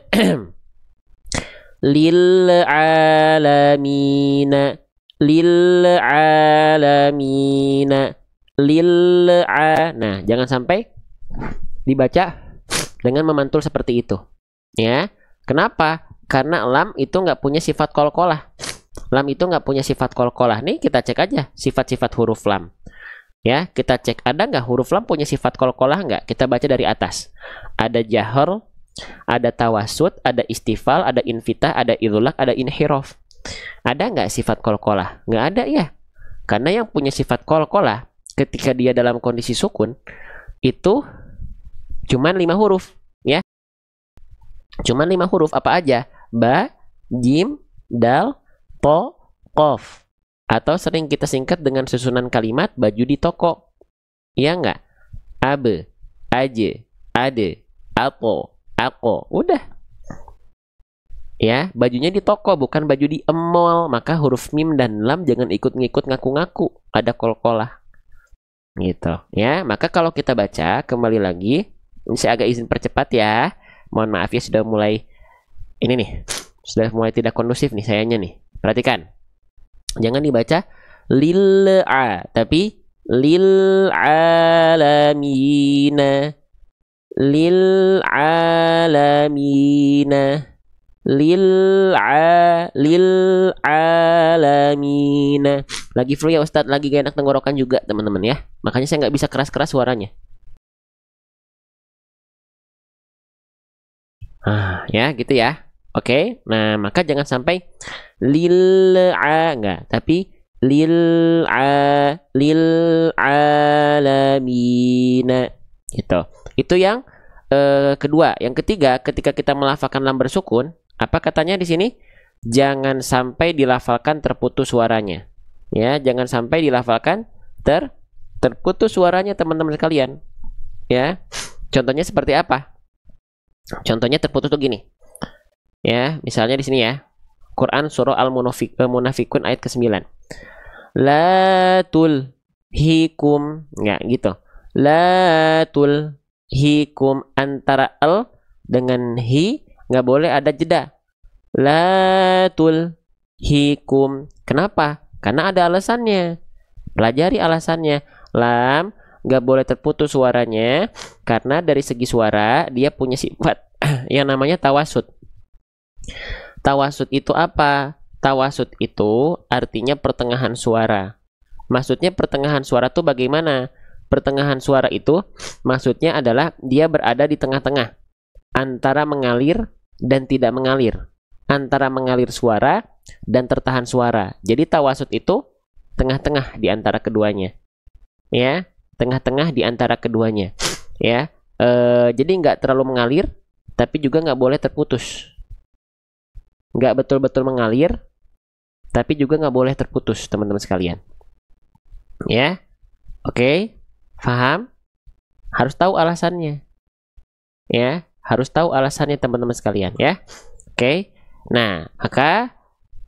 Lil alamina, lil alamina, lil a. Nah, jangan sampai dibaca dengan memantul seperti itu. Ya, kenapa? Karena lam itu nggak punya sifat qalqalah. Lam itu nggak punya sifat qalqalah. Nih kita cek aja sifat-sifat huruf lam. Ya, kita cek ada nggak huruf lam punya sifat qalqalah nggak? Kita baca dari atas. Ada jahar, ada tawasud, ada istifal, ada infitah, ada idlaq, ada inhiraf. Ada nggak sifat qalqalah? Nggak ada ya. Karena yang punya sifat qalqalah ketika dia dalam kondisi sukun itu cuman 5 huruf ya. Cuman 5 huruf apa aja? Ba, jim, dal, to, qaf. Atau sering kita singkat dengan susunan kalimat baju di toko. Iya enggak? Abe, aje, ade, apo, ako. Udah. Ya, bajunya di toko bukan baju di mall. Maka huruf mim dan lam jangan ikut-ngikut ngaku-ngaku. Ada kol-kolah. Gitu ya. Maka kalau kita baca kembali lagi, ini saya agak izin percepat ya. Mohon maaf ya, sudah mulai ini nih, sudah mulai tidak kondusif nih sayanya nih. Perhatikan, jangan dibaca lil'a, tapi lil alamina, lil alamina, lil alamina. Lagi flu ya Ustadz, lagi gak enak tenggorokan juga teman-teman ya. Makanya saya nggak bisa keras-keras suaranya. Ya gitu ya. Oke. Nah, maka jangan sampai lil'a enggak, tapi lil alamina gitu. Itu yang kedua. Yang ketiga, ketika kita melafalkan lam bersukun, apa katanya di sini? Jangan sampai dilafalkan terputus suaranya. Ya, jangan sampai dilafalkan terputus suaranya teman-teman sekalian. Ya. Contohnya seperti apa? Contohnya terputus tuh gini. Ya, misalnya di sini ya. Quran surah Al-Munafikun ayat ke-9. La tulhikum, enggak gitu. La tulhikum, antara al dengan hi enggak boleh ada jeda. La tulhikum. Kenapa? Karena ada alasannya. Pelajari alasannya. Lam nggak boleh terputus suaranya karena dari segi suara dia punya sifat yang namanya tawasud. Tawasud itu apa? Tawasud itu artinya pertengahan suara. Maksudnya pertengahan suara itu bagaimana? Pertengahan suara itu maksudnya adalah dia berada di tengah-tengah antara mengalir dan tidak mengalir, antara mengalir suara dan tertahan suara. Jadi tawasud itu tengah-tengah di antara keduanya. Ya, tengah-tengah di antara keduanya. Ya, jadi nggak terlalu mengalir, tapi juga nggak boleh terputus. Nggak betul-betul mengalir, tapi juga nggak boleh terputus, teman-teman sekalian. Ya, oke, paham? Harus tahu alasannya. Ya, harus tahu alasannya teman-teman sekalian. Ya, oke. Nah, maka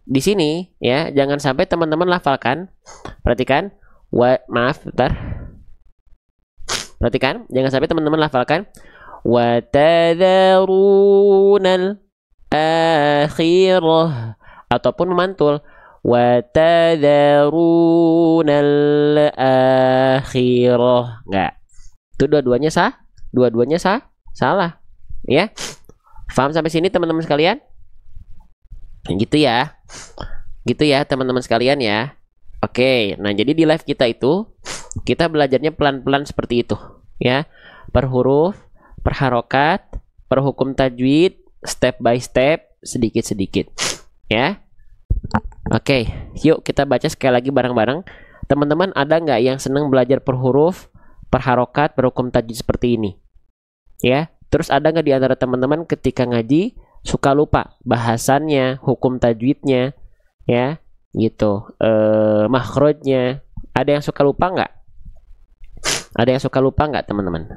di sini ya jangan sampai teman-teman lafalkan. Perhatikan, maaf, bentar. Perhatikan, jangan sampai teman-teman lafalkan wa tadharunal akhirah ataupun memantul wa tadharunal akhirah. Enggak. Itu dua-duanya salah. Ya. Paham sampai sini teman-teman sekalian? Gitu ya. Gitu ya teman-teman sekalian ya. Oke, nah jadi di live kita itu kita belajarnya pelan-pelan seperti itu ya. Per huruf, per harokat, per hukum tajwid, step by step, sedikit-sedikit ya. Oke, yuk kita baca sekali lagi bareng-bareng. Teman-teman ada nggak yang senang belajar per huruf, per harokat, per hukum tajwid seperti ini? Ya, terus ada nggak di antara teman-teman ketika ngaji suka lupa bahasannya, hukum tajwidnya ya? Gitu, makhrajnya. Ada yang suka lupa nggak? Ada yang suka lupa nggak teman-teman?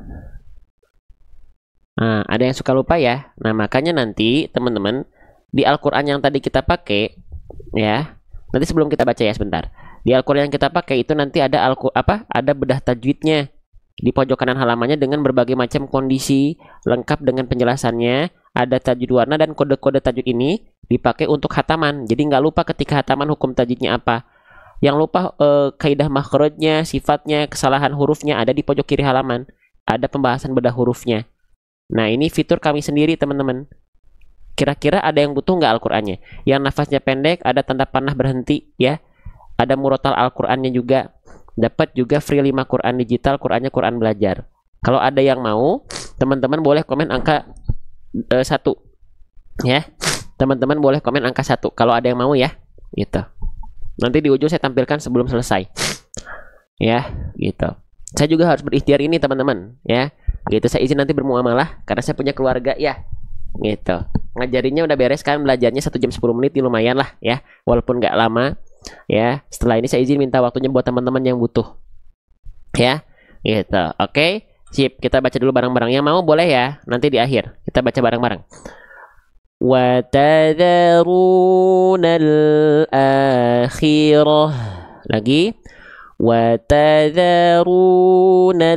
Nah, ada yang suka lupa ya. Nah, makanya nanti teman-teman di Al-Quran yang tadi kita pakai ya. Nanti sebelum kita baca ya sebentar. Di Al-Quran yang kita pakai itu nanti ada ada bedah tajwidnya di pojok kanan halamannya dengan berbagai macam kondisi lengkap dengan penjelasannya. Ada tajwid warna dan kode-kode tajwid ini dipakai untuk hataman. Jadi nggak lupa ketika hataman hukum tajwidnya apa. Yang lupa kaidah makhrajnya, sifatnya, kesalahan hurufnya ada di pojok kiri halaman. Ada pembahasan bedah hurufnya. Nah, ini fitur kami sendiri teman-teman. Kira-kira ada yang butuh nggak Al-Qur'annya? Yang nafasnya pendek, ada tanda panah berhenti ya. Ada murotal Al-Qur'annya juga. Dapat juga free 5 Quran digital, Qurannya Quran belajar. Kalau ada yang mau, teman-teman boleh komen angka 1 ya. Teman-teman boleh komen angka 1 kalau ada yang mau ya. Gitu. Nanti di ujung saya tampilkan sebelum selesai. Ya, gitu. Saya juga harus berikhtiar ini teman-teman, ya. Gitu, saya izin nanti bermuamalah karena saya punya keluarga ya. Gitu. Ngajarinnya udah beres kan, belajarnya 1 jam 10 menit ini lumayan lah ya. Walaupun nggak lama, ya. Setelah ini saya izin minta waktunya buat teman-teman yang butuh. Ya. Gitu. Oke. Sip, kita baca dulu bareng-bareng. Yang mau boleh ya. Nanti di akhir kita baca bareng-bareng. وتذرون الآخرة lagi وتذرون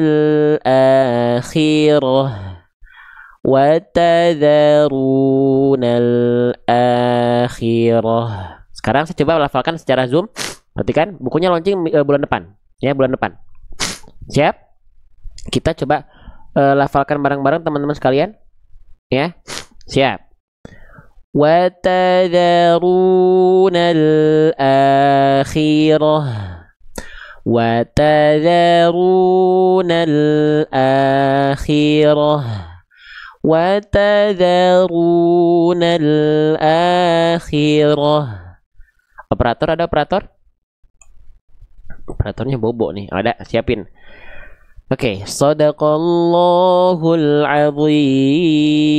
الآخرة وتذرون الآخرة. Sekarang saya coba lafalkan secara zoom. Perhatikan bukunya launching bulan depan ya, bulan depan. Siap? Kita coba lafalkan bareng-bareng teman-teman sekalian ya. Siap. وتذرون الآخرة وتذرون الآخرة وتذرون الآخرة. Operator, ada operator? Operatornya bobo nih. Ada, siapin. Oke, Shadaqallahul azim.